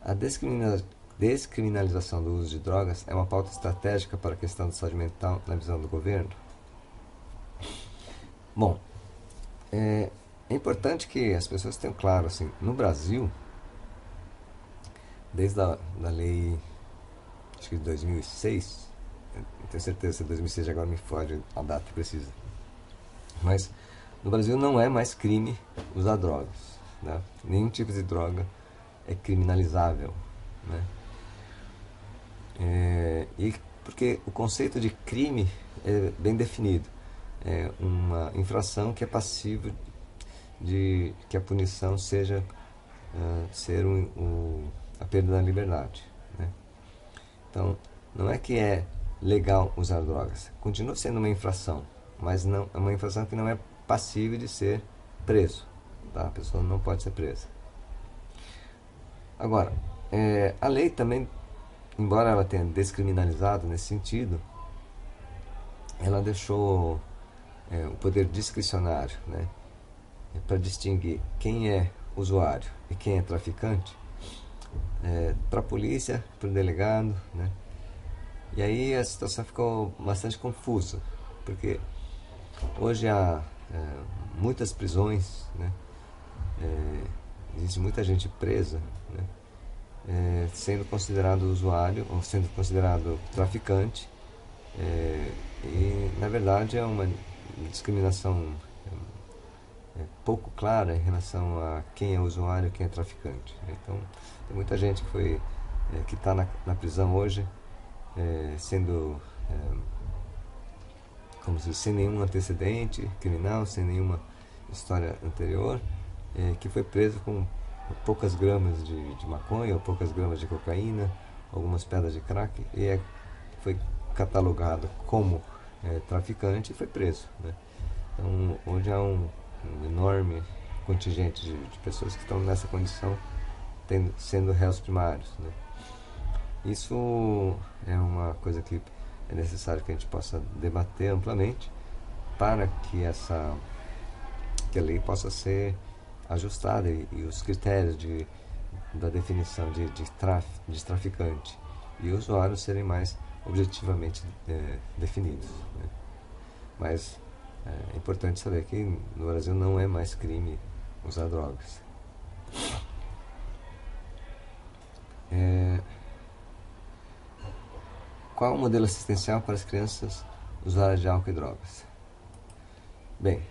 A descriminalização do uso de drogas é uma pauta estratégica para a questão da saúde mental na visão do governo? Bom, é importante que as pessoas tenham claro, assim, no Brasil, desde a lei, acho que de 2006, não tenho certeza se 2006 agora me foge a data precisa, mas no Brasil não é mais crime usar drogas, né? Nenhum tipo de droga é criminalizável, né? E porque o conceito de crime é bem definido, é uma infração que é passivo de que a punição seja ser a perda da liberdade, né? Então, não é que é legal usar drogas, continua sendo uma infração, mas não é uma infração que não é passível de ser preso, tá? A pessoa não pode ser presa. Agora, a lei também, embora ela tenha descriminalizado nesse sentido, ela deixou o poder discricionário, né, para distinguir quem é usuário e quem é traficante, para a polícia, para o delegado, né? E aí a situação ficou bastante confusa, porque hoje há muitas prisões, né? Existe muita gente presa, né? Sendo considerado usuário ou sendo considerado traficante, e na verdade é uma discriminação pouco clara em relação a quem é usuário e quem é traficante. Então tem muita gente que está na prisão hoje sendo como se sem nenhum antecedente criminal, sem nenhuma história anterior, que foi preso com poucas gramas de maconha ou poucas gramas de cocaína, algumas pedras de crack, e foi catalogado como traficante e foi preso, né? Então hoje há um enorme contingente de pessoas que estão nessa condição, sendo réus primários, né? Isso é uma coisa que é necessário que a gente possa debater amplamente para que a lei possa ser ajustada e os critérios da definição de traficante e usuário serem mais objetivamente definidos, né? Mas é importante saber que no Brasil não é mais crime usar drogas. Qual o modelo assistencial para as crianças usuárias de álcool e drogas? Bem,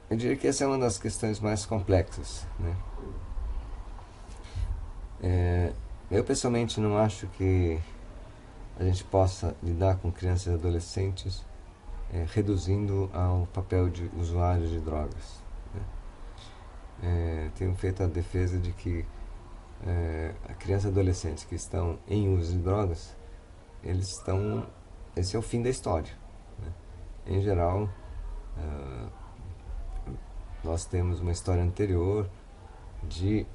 eu diria que essa é uma das questões mais complexas, né? Eu pessoalmente não acho que a gente possa lidar com crianças e adolescentes reduzindo ao papel de usuários de drogas, né? Tenho feito a defesa de que a criança e adolescentes que estão em uso de drogas, esse é o fim da história, né? Em geral, nós temos uma história anterior de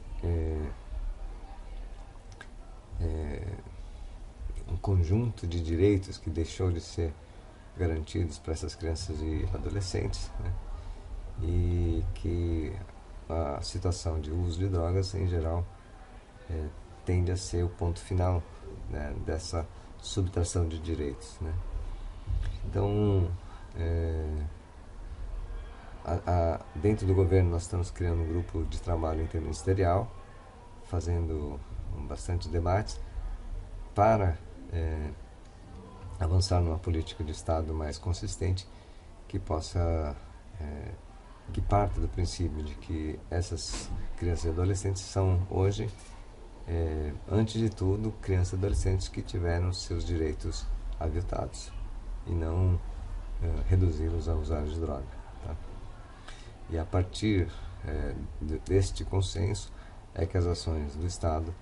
um conjunto de direitos que deixou de ser garantidos para essas crianças e adolescentes, né? E que a situação de uso de drogas, em geral, tende a ser o ponto final, né, dessa subtração de direitos, né? Então, dentro do governo nós estamos criando um grupo de trabalho interministerial, fazendo bastante debates para avançar numa política de Estado mais consistente que possa, que parta do princípio de que essas crianças e adolescentes são hoje, antes de tudo, crianças e adolescentes que tiveram seus direitos aviltados e não reduzi-los a usuários de droga. Tá? E a partir deste consenso é que as ações do Estado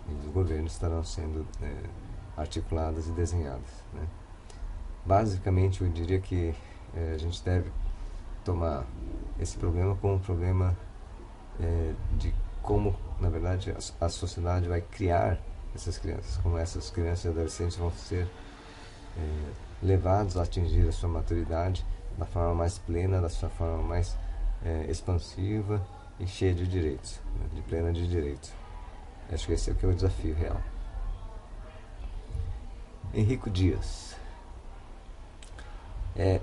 e do governo estarão sendo articuladas e desenhadas. Né? Basicamente, eu diria que a gente deve tomar esse problema como um problema de como, na verdade, a sociedade vai criar essas crianças, como essas crianças e adolescentes vão ser levados a atingir a sua maturidade da forma mais plena, da sua forma mais expansiva e cheia de direitos, né? De plena de direitos. Acho que esse é o que é o desafio real. Henrico Dias.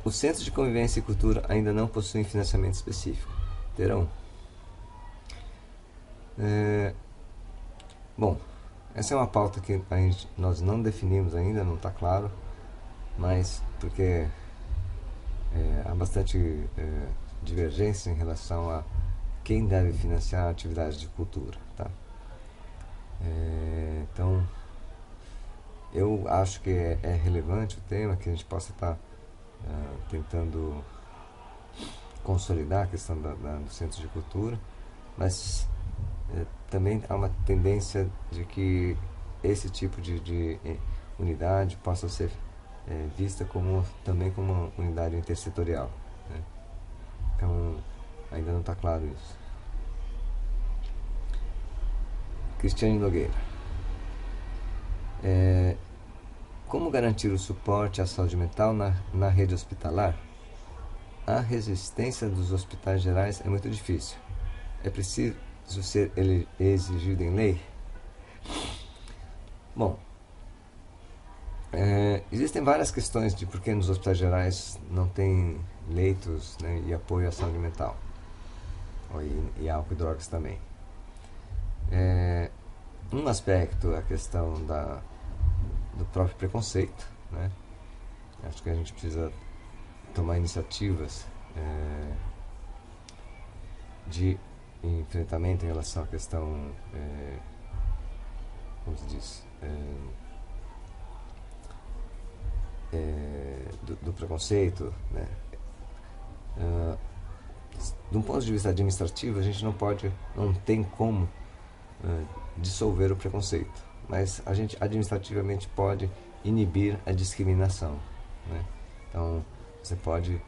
Os Centros de Convivência e Cultura ainda não possuem financiamento específico. Terão? Bom, essa é uma pauta que nós não definimos ainda, não está claro, mas porque há bastante divergência em relação a quem deve financiar atividades de cultura. Tá? Então, eu acho que é relevante o tema, que a gente possa estar tentando consolidar a questão do centro de cultura, mas também há uma tendência de que esse tipo de unidade possa ser vista também como uma unidade intersetorial. Né? Então, ainda não está claro isso. Cristiane Nogueira. Como garantir o suporte à saúde mental na rede hospitalar? A resistência dos hospitais gerais é muito difícil. É preciso ser exigido em lei? Bom, existem várias questões de por que nos hospitais gerais não tem leitos, né, e apoio à saúde mental, e álcool e drogas também. Um aspecto é a questão do próprio preconceito, né? Acho que a gente precisa tomar iniciativas de enfrentamento em relação à questão, como se diz, do preconceito, né? De um ponto de vista administrativo, a gente não tem como dissolver o preconceito, mas a gente administrativamente pode inibir a discriminação, né? Então, você pode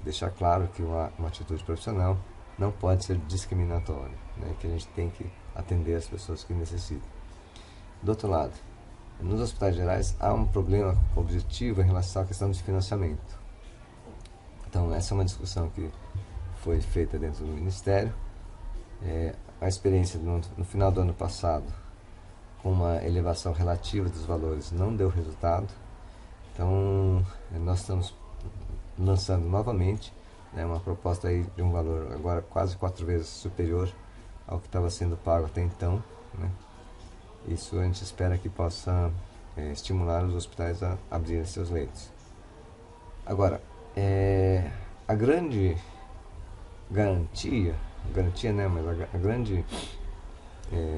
deixar claro que uma atitude profissional não pode ser discriminatória, né? Que a gente tem que atender as pessoas que necessitam. Do outro lado, nos hospitais gerais há um problema objetivo em relação à questão de financiamento. Então, essa é uma discussão que foi feita dentro do Ministério. A experiência no final do ano passado, com uma elevação relativa dos valores, não deu resultado. Então, nós estamos lançando novamente, né, uma proposta aí de um valor agora quase 4 vezes superior ao que estava sendo pago até então, né? Isso a gente espera que possa estimular os hospitais a abrirem seus leitos. Agora, a grande garantia, né, mas a grande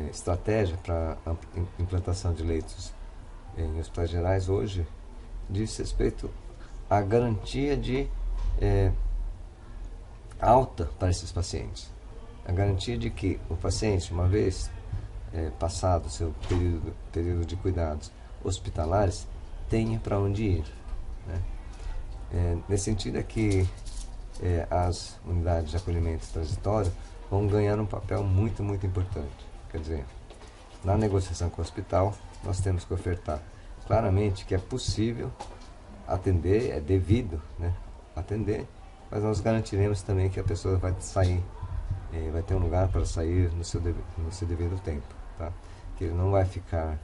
estratégia para a implantação de leitos em hospitais gerais hoje diz respeito à garantia de alta para esses pacientes. A garantia de que o paciente, uma vez passado o seu período de cuidados hospitalares, tenha para onde ir, né? Nesse sentido é que as unidades de acolhimento transitório vão ganhar um papel muito, muito importante. Quer dizer, na negociação com o hospital, nós temos que ofertar claramente que é possível atender, é devido, né, atender, mas nós garantiremos também que a pessoa vai sair, vai ter um lugar para sair no seu devido tempo, tá? Que ele não vai ficar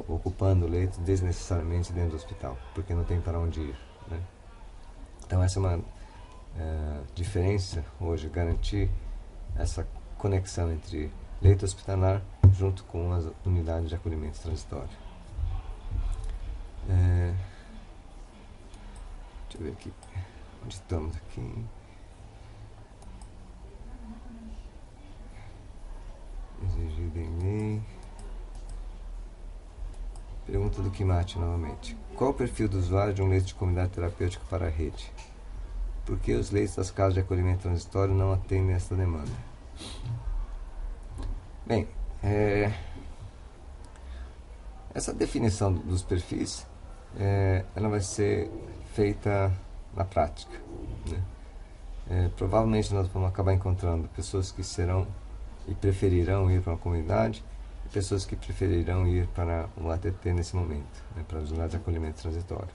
ocupando o leito desnecessariamente dentro do hospital, porque não tem para onde ir, né? Então essa é uma diferença hoje, garantir essa conexão entre leito hospitalar junto com as unidades de acolhimento transitório. Deixa eu ver aqui. Onde estamos aqui? Exigido em lei. Pergunta do Kimati novamente. Qual o perfil do usuário de um leito de comunidade terapêutica para a rede? Por que os leitos das casas de acolhimento transitório não atendem essa demanda? Bem, essa definição dos perfis, ela vai ser feita na prática, né? Provavelmente nós vamos acabar encontrando pessoas que serão e preferirão ir para uma comunidade e pessoas que preferirão ir para um ATT nesse momento, né, para as unidades de acolhimento transitório.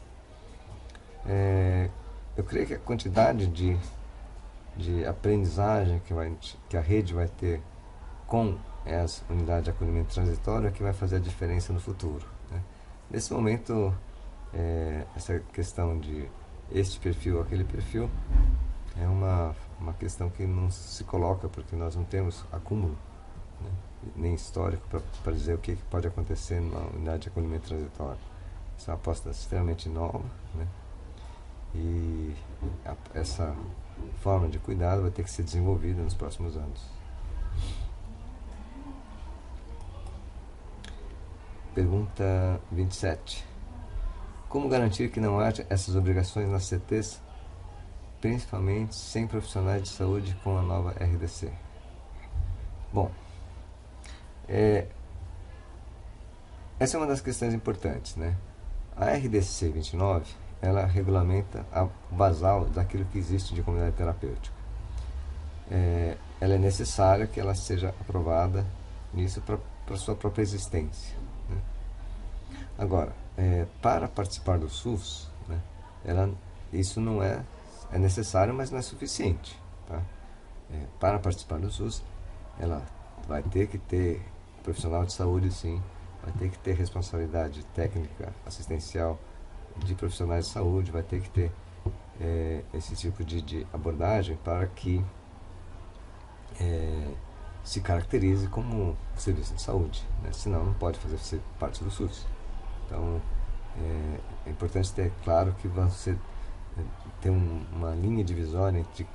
Eu creio que a quantidade de aprendizagem que a rede vai ter com essa unidade de acolhimento transitório é que vai fazer a diferença no futuro, né? Nesse momento, essa questão de este perfil ou aquele perfil é uma questão que não se coloca porque nós não temos acúmulo, né, nem histórico para dizer o que pode acontecer numa unidade de acolhimento transitório. Isso é uma aposta extremamente nova, né? E essa forma de cuidado vai ter que ser desenvolvida nos próximos anos. Pergunta 27. Como garantir que não haja essas obrigações nas CTs, principalmente sem profissionais de saúde com a nova RDC? Bom, essa é uma das questões importantes, né? A RDC 29, ela regulamenta a basal daquilo que existe de comunidade terapêutica. Ela é necessária que ela seja aprovada nisso para sua própria existência, né? Agora, para participar do SUS, né, isso não é necessário, mas não é suficiente, tá? Para participar do SUS, ela vai ter que ter profissional de saúde, sim, vai ter que ter responsabilidade técnica, assistencial de profissionais de saúde, vai ter que ter esse tipo de abordagem para que se caracterize como serviço de saúde, né? Senão não pode fazer parte do SUS. Então é importante ter claro que você tem uma linha divisória entre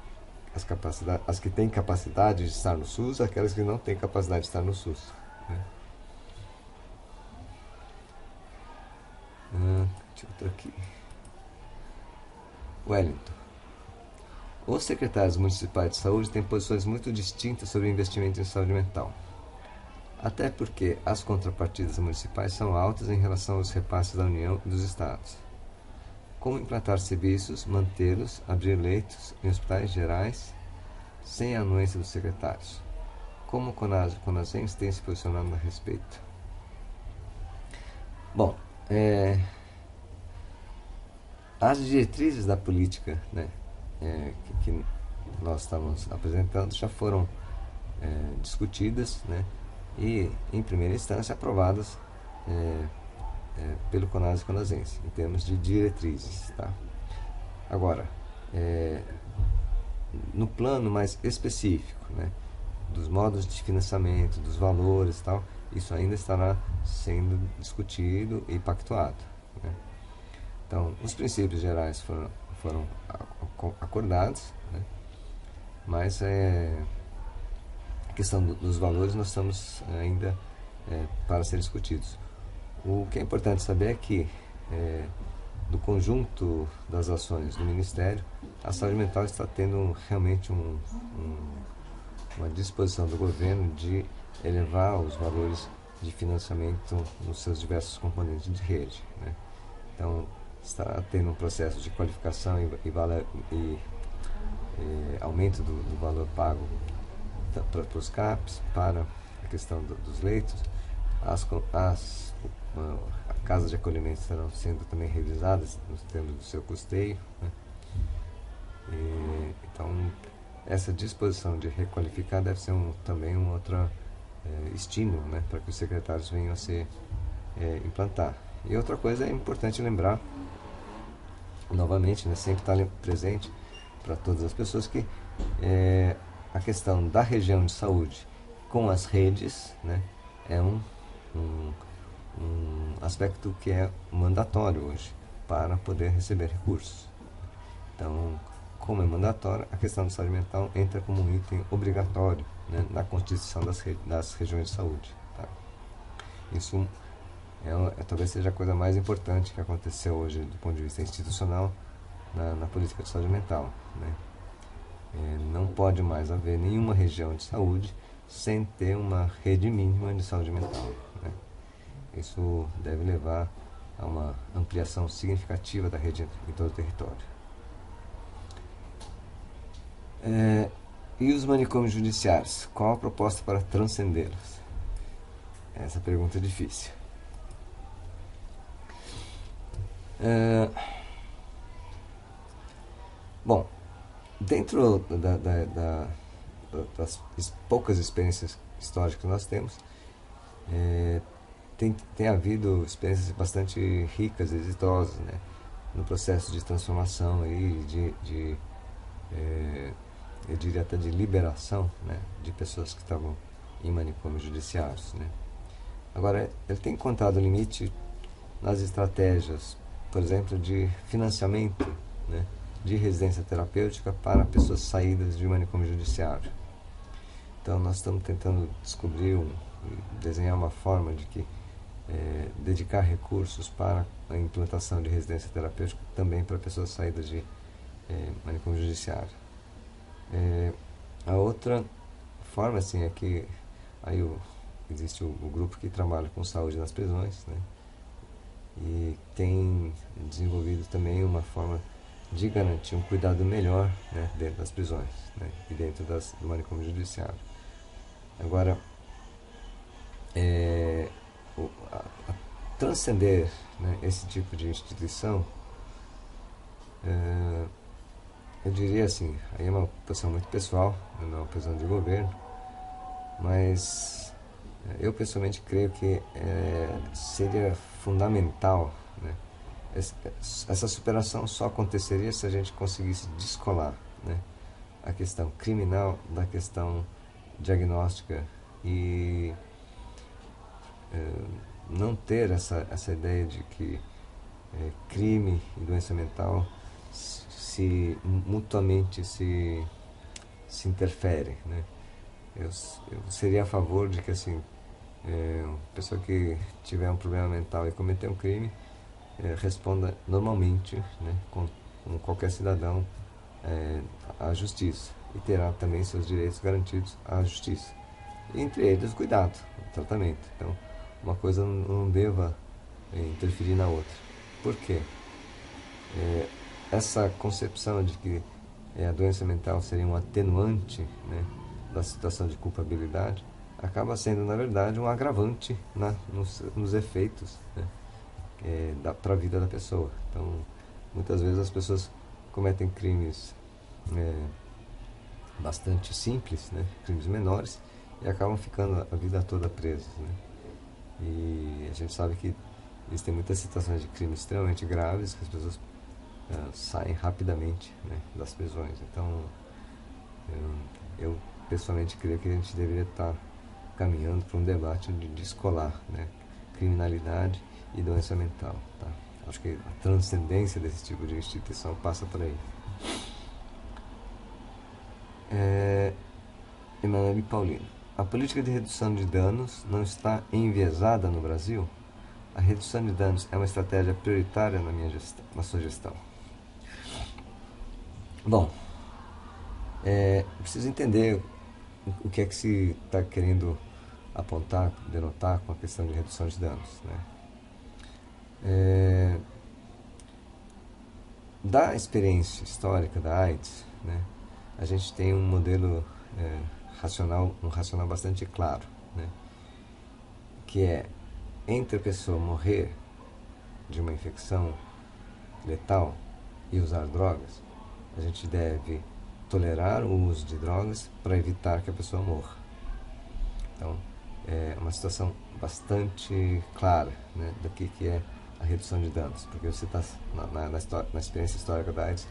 as que têm capacidade de estar no SUS e aquelas que não têm capacidade de estar no SUS, né? Deixa eu ver aqui. Wellington. Os secretários municipais de saúde têm posições muito distintas sobre investimento em saúde mental. Até porque as contrapartidas municipais são altas em relação aos repasses da União e dos Estados. Como implantar serviços, mantê-los, abrir leitos em hospitais gerais, sem a anuência dos secretários? Como o CONAS e o CONASEMS têm se posicionado a respeito? Bom, as diretrizes da política, né, que nós estamos apresentando já foram discutidas, né, e em primeira instância aprovadas pelo CONAS e CONASEMS em termos de diretrizes, tá? Agora, no plano mais específico, né, dos modos de financiamento, dos valores e tal, isso ainda estará sendo discutido e pactuado, né? Então, os princípios gerais foram acordados, né? Mas a questão dos valores nós estamos ainda para ser discutidos. O que é importante saber é que do conjunto das ações do Ministério, a saúde mental está tendo realmente uma disposição do governo de elevar os valores de financiamento nos seus diversos componentes de rede, né? Então, está tendo um processo de qualificação e aumento do valor pago para os CAPs, para a questão dos leitos. As casas de acolhimento estarão sendo também revisadas nos termos do seu custeio, né? Então, essa disposição de requalificar deve ser também um outro estímulo, né, para que os secretários venham a se implantar. E outra coisa é importante lembrar, novamente, né, sempre estar presente para todas as pessoas, que a questão da região de saúde com as redes, né, é um aspecto que é mandatório hoje para poder receber recursos. Então, como é mandatório, a questão da saúde mental entra como um item obrigatório, né, na constituição das regiões de saúde. Tá? Isso talvez seja a coisa mais importante que aconteceu hoje do ponto de vista institucional na política de saúde mental. Né? Não pode mais haver nenhuma região de saúde sem ter uma rede mínima de saúde mental. Né? Isso deve levar a uma ampliação significativa da rede em todo o território. E os manicômios judiciários? Qual a proposta para transcendê-los? Essa pergunta é difícil. Bom, dentro das poucas experiências históricas que nós temos, tem havido experiências bastante ricas e exitosas, né, no processo de transformação aí, eu diria até de liberação, né, de pessoas que estavam em manicômios judiciários. Né. Agora, ele tem encontrado limite nas estratégias, por exemplo, de financiamento, né, de residência terapêutica para pessoas saídas de manicômio judiciário. Então, nós estamos tentando descobrir, desenhar uma forma de que dedicar recursos para a implantação de residência terapêutica também para pessoas saídas de manicômio judiciário. A outra forma, assim, é que aí existe o grupo que trabalha com saúde nas prisões, né, e tem desenvolvido também uma forma de garantir um cuidado melhor, né, dentro das prisões, né, e dentro do manicômio judiciário. Agora, transcender, né, esse tipo de instituição, eu diria assim, aí é uma posição muito pessoal, não é uma posição de governo, mas eu pessoalmente creio que seria fundamental, né, essa superação só aconteceria se a gente conseguisse descolar, né, a questão criminal da questão diagnóstica e não ter essa ideia de que crime e doença mental mutuamente se interferem. Né? Eu seria a favor de que, assim, uma pessoa que tiver um problema mental e cometer um crime responda normalmente, né, como qualquer cidadão, à justiça, e terá também seus direitos garantidos à justiça, entre eles o cuidado, o tratamento. Então, uma coisa não deva interferir na outra. Por quê? Essa concepção de que a doença mental seria um atenuante, né, da situação de culpabilidade acaba sendo, na verdade, um agravante nos efeitos, né, para a vida da pessoa. Então, muitas vezes as pessoas cometem crimes bastante simples, né, crimes menores, e acabam ficando a vida toda presas. Né? E a gente sabe que existem muitas situações de crimes extremamente graves que as pessoas saem rapidamente, né, das prisões. Então, eu pessoalmente creio que a gente deveria estar caminhando para um debate de descolar, né, criminalidade e doença mental. Tá? Acho que a transcendência desse tipo de instituição passa por aí. Emanuele Paulino. A política de redução de danos não está enviesada no Brasil? A redução de danos é uma estratégia prioritária na sua gestão? Bom, preciso entender o que é que se está querendo apontar, denotar com a questão de redução de danos. Né? Da experiência histórica da AIDS, né, a gente tem um modelo racional bastante claro, né, que é, entre a pessoa morrer de uma infecção letal e usar drogas, a gente deve tolerar o uso de drogas para evitar que a pessoa morra. Então, é uma situação bastante clara, né, do que é a redução de danos, porque você está na experiência histórica da AIDS,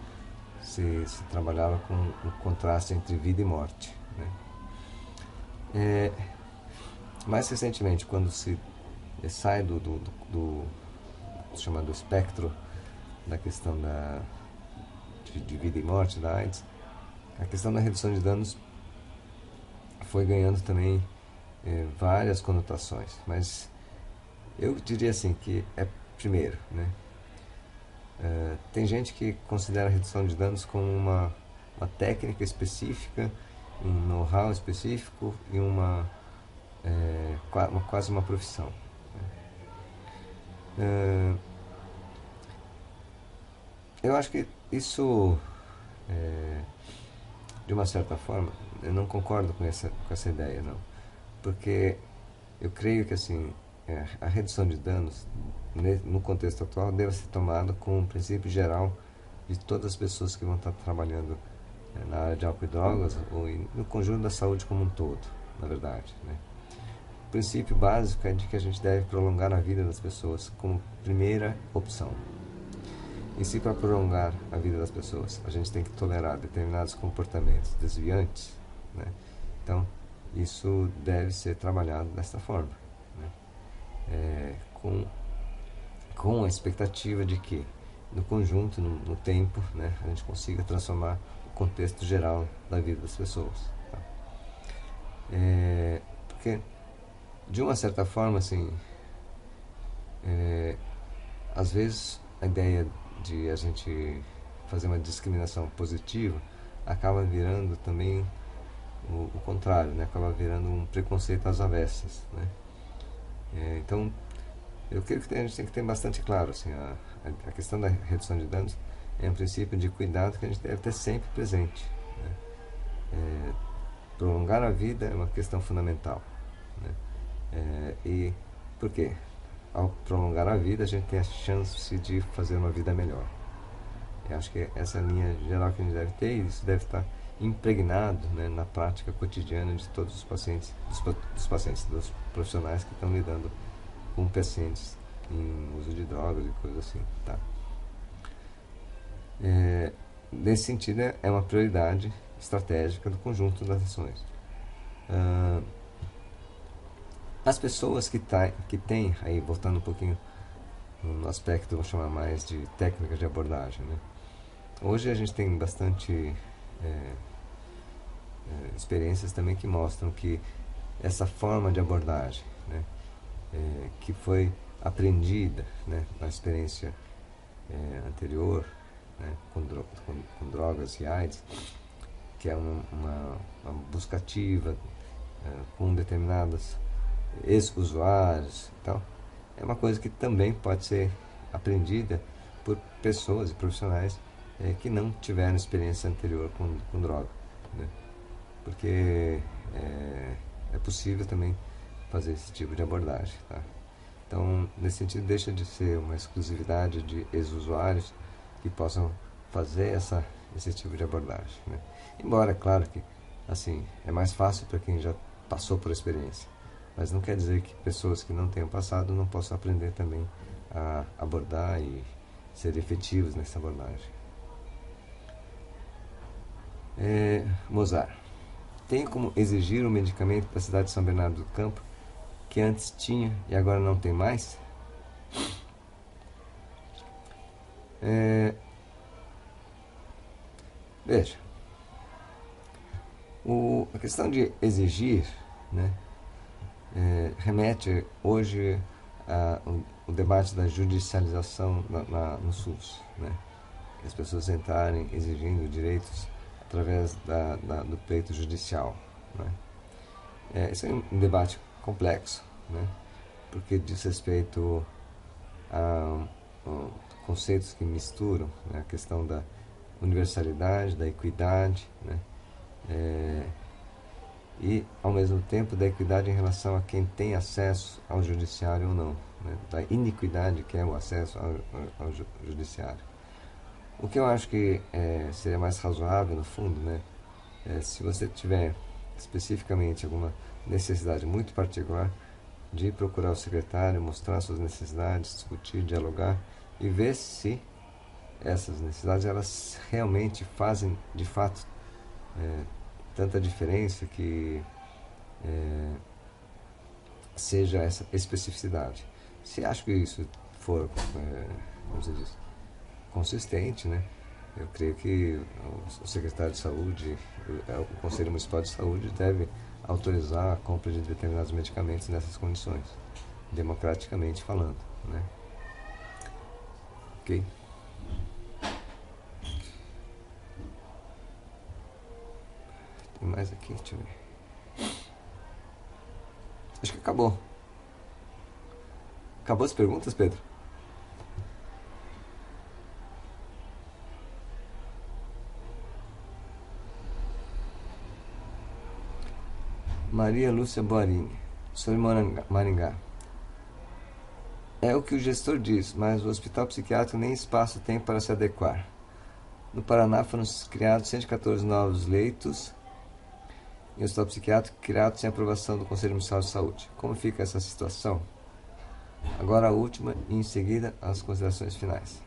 se trabalhava com um contraste entre vida e morte. Né? Mais recentemente, quando se sai do chamado espectro da questão de vida e morte da AIDS. A questão da redução de danos foi ganhando também várias conotações, mas eu diria assim que primeiro, né, tem gente que considera a redução de danos como uma técnica específica, um know-how específico e quase uma profissão. Eu acho que isso, de uma certa forma, eu não concordo com essa ideia, não. Porque eu creio que assim, a redução de danos, no contexto atual, deve ser tomada como um princípio geral de todas as pessoas que vão estar trabalhando na área de álcool e drogas, ou no conjunto da saúde como um todo, na verdade, né? O princípio básico é de que a gente deve prolongar a vida das pessoas como primeira opção. E se para prolongar a vida das pessoas a gente tem que tolerar determinados comportamentos desviantes, né? Então isso deve ser trabalhado desta forma, né? Com a expectativa de que no conjunto, no tempo, né, a gente consiga transformar o contexto geral da vida das pessoas, tá? Porque de uma certa forma, assim, às vezes a ideia de a gente fazer uma discriminação positiva acaba virando também o contrário, né? Acaba virando um preconceito às avessas, né? Então, eu creio que a gente tem que ter bastante claro, assim, a questão da redução de danos é um princípio de cuidado que a gente deve ter sempre presente, né? Prolongar a vida é uma questão fundamental, né? E por quê? Ao prolongar a vida, a gente tem a chance de fazer uma vida melhor. Eu acho que essa é a linha geral que a gente deve ter, e isso deve estar impregnado, né, na prática cotidiana de todos os pacientes, dos profissionais que estão lidando com pacientes em uso de drogas e coisas assim, tá? Nesse sentido, é uma prioridade estratégica do conjunto das ações. As pessoas que têm, aí voltando um pouquinho no aspecto, vou chamar mais de técnicas de abordagem, né? Hoje a gente tem bastante experiências também que mostram que essa forma de abordagem, né, que foi aprendida, né, na experiência anterior, né, com drogas e AIDS, que é uma busca ativa com determinados ex-usuários e tal, é uma coisa que também pode ser aprendida por pessoas e profissionais que não tiveram experiência anterior com droga, né? Porque é possível também fazer esse tipo de abordagem, tá? Então, nesse sentido, deixa de ser uma exclusividade de ex-usuários que possam fazer esse tipo de abordagem, né? Embora, claro que assim, é mais fácil para quem já passou por experiência, mas não quer dizer que pessoas que não tenham passado não possam aprender também a abordar e ser efetivos nessa abordagem. Mozart: tem como exigir um medicamento para a cidade de São Bernardo do Campo que antes tinha e agora não tem mais? Veja, a questão de exigir, né, remete hoje ao debate da judicialização no SUS, né? As pessoas entrarem exigindo direitos através do pleito judicial, né? Esse é um debate complexo, né? Porque diz respeito a conceitos que misturam, né, a questão da universalidade, da equidade, né? E, ao mesmo tempo, da equidade em relação a quem tem acesso ao judiciário ou não, né? Da iniquidade que é o acesso ao judiciário. O que eu acho que seria mais razoável, no fundo, né, se você tiver especificamente alguma necessidade muito particular, de procurar o secretário, mostrar suas necessidades, discutir, dialogar e ver se essas necessidades elas realmente fazem, de fato, tanta diferença que seja essa especificidade. Se acho que isso for, como você diz, consistente, né? Eu creio que o secretário de Saúde, o Conselho Municipal de Saúde deve autorizar a compra de determinados medicamentos nessas condições, democraticamente falando, né? Ok? Tem mais aqui, deixa eu ver. Acho que acabou. Acabou as perguntas, Pedro? Maria Lúcia Boarini, sobre Maringá. É o que o gestor diz, mas o hospital psiquiátrico nem espaço tem para se adequar. No Paraná foram criados 114 novos leitos em hospital psiquiátrico criado sem aprovação do Conselho Municipal de Saúde. Como fica essa situação? Agora a última e em seguida as considerações finais.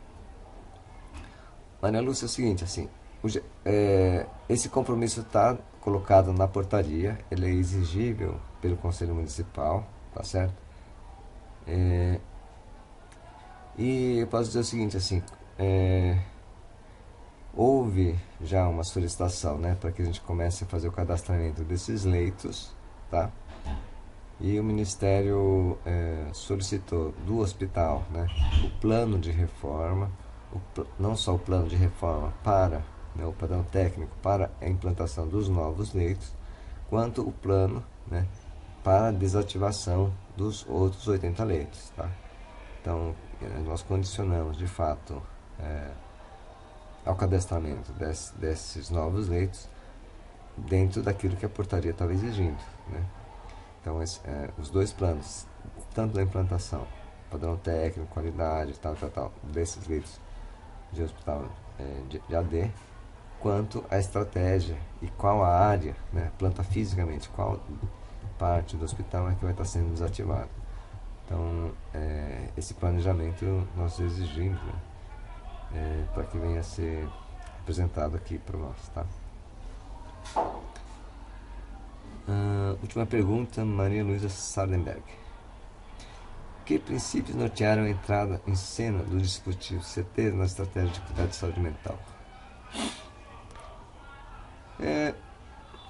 Maria Lúcia, é o seguinte, assim, esse compromisso está colocado na portaria, ele é exigível pelo Conselho Municipal, tá certo? E eu posso dizer o seguinte, assim, houve já uma solicitação, né, para que a gente comece a fazer o cadastramento desses leitos, tá? E o Ministério solicitou do hospital, né, o plano de reforma, não só o plano de reforma para, né, o padrão técnico para a implantação dos novos leitos, quanto o plano, né, para a desativação dos outros 80 leitos, tá? Então, nós condicionamos, de fato, ao cadastramento desses novos leitos dentro daquilo que a portaria estava exigindo, né? Então, os dois planos, tanto da implantação, padrão técnico, qualidade, tal, desses leitos de hospital de AD, quanto a estratégia e qual a área, né, planta fisicamente, qual parte do hospital é que vai estar sendo desativada. Então, esse planejamento nós exigimos, né, para que venha a ser apresentado aqui para nós, tá? Última pergunta, Maria Luísa Sardenberg. Que princípios nortearam a entrada em cena do dispositivo CT na estratégia de cuidado de saúde mental?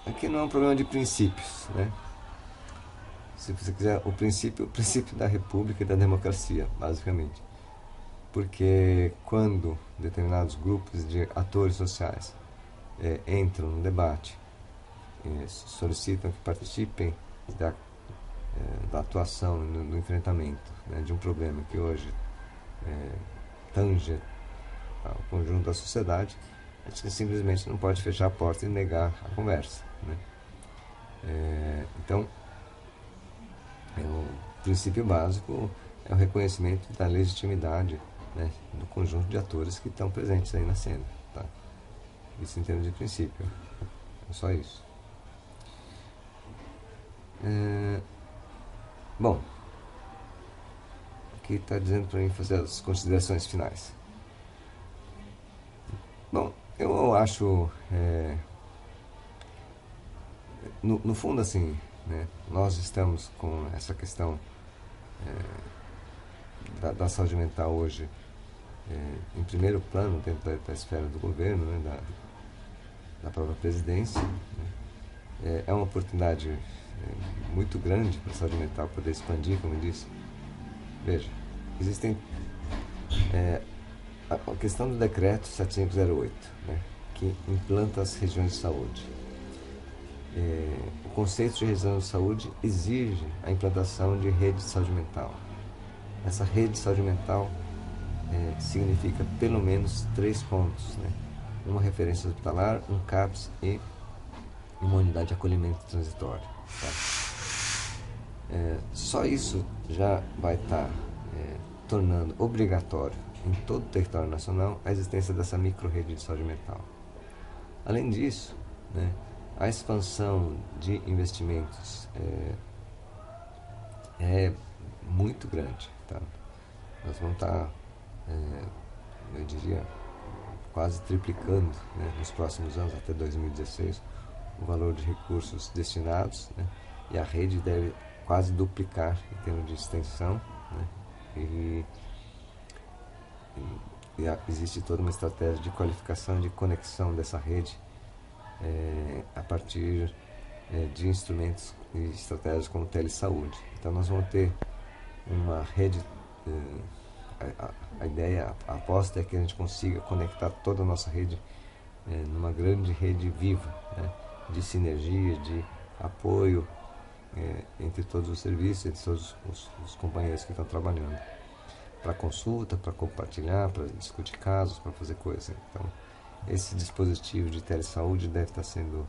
Aqui não é um problema de princípios, né? Se você quiser, o princípio da república e da democracia, basicamente. Porque quando determinados grupos de atores sociais entram no debate, solicitam que participem da atuação no enfrentamento, né, de um problema que hoje tange ao conjunto da sociedade, a gente simplesmente não pode fechar a porta e negar a conversa, né? Então, o princípio básico é o reconhecimento da legitimidade, né, do conjunto de atores que estão presentes aí na cena, tá? Isso em termos de princípio, é só isso. Bom, aqui está dizendo para mim fazer as considerações finais. Bom, eu acho, no fundo, assim, né, nós estamos com essa questão da saúde mental hoje em primeiro plano dentro da esfera do governo, né, da própria presidência, né? É uma oportunidade muito grande para a saúde mental poder expandir, como eu disse. Veja, existem a questão do decreto 7508, né, que implanta as regiões de saúde. O conceito de região de saúde exige a implantação de rede de saúde mental. Essa rede de saúde mental significa pelo menos 3 pontos, né? Uma referência hospitalar, um CAPS e uma unidade de acolhimento transitório, tá? Só isso já vai estar tornando obrigatório em todo o território nacional a existência dessa micro-rede de saúde mental. Além disso, né, a expansão de investimentos é muito grande, tá? Nós vamos estar, eu diria, quase triplicando, né, nos próximos anos, até 2016, o valor de recursos destinados, né, e a rede deve quase duplicar em termos de extensão, né, E, existe toda uma estratégia de qualificação, de conexão dessa rede a partir de instrumentos e estratégias como telesaúde. Então nós vamos ter uma rede, a ideia, a aposta é que a gente consiga conectar toda a nossa rede numa grande rede viva, né, de sinergia, de apoio entre todos os serviços, entre todos os companheiros que estão trabalhando, para consulta, para compartilhar, para discutir casos, para fazer coisas. Então, esse dispositivo de telesaúde deve estar sendo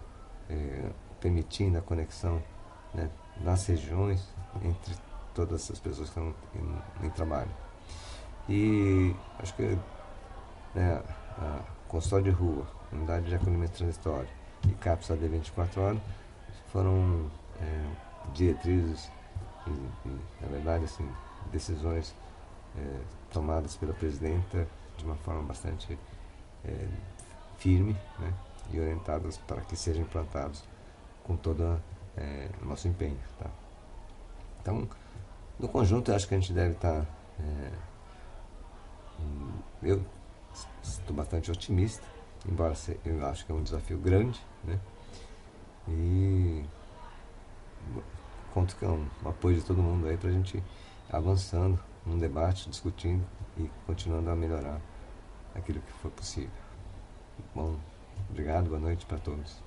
permitindo a conexão, né, nas regiões entre todas essas pessoas que estão em trabalho. E acho que a consultório de rua, unidade de acolhimento transitório e CAPS AD 24 horas foram diretrizes e, na verdade, assim, decisões tomadas pela presidenta de uma forma bastante firme, né, e orientadas para que sejam implantados com todo o nosso empenho. Tá? Então, no conjunto, eu acho que a gente deve estar... eu estou bastante otimista, embora eu acho que é um desafio grande, né? E conto com o apoio de todo mundo aí para a gente ir avançando num debate, discutindo e continuando a melhorar aquilo que for possível. Bom, obrigado, boa noite para todos.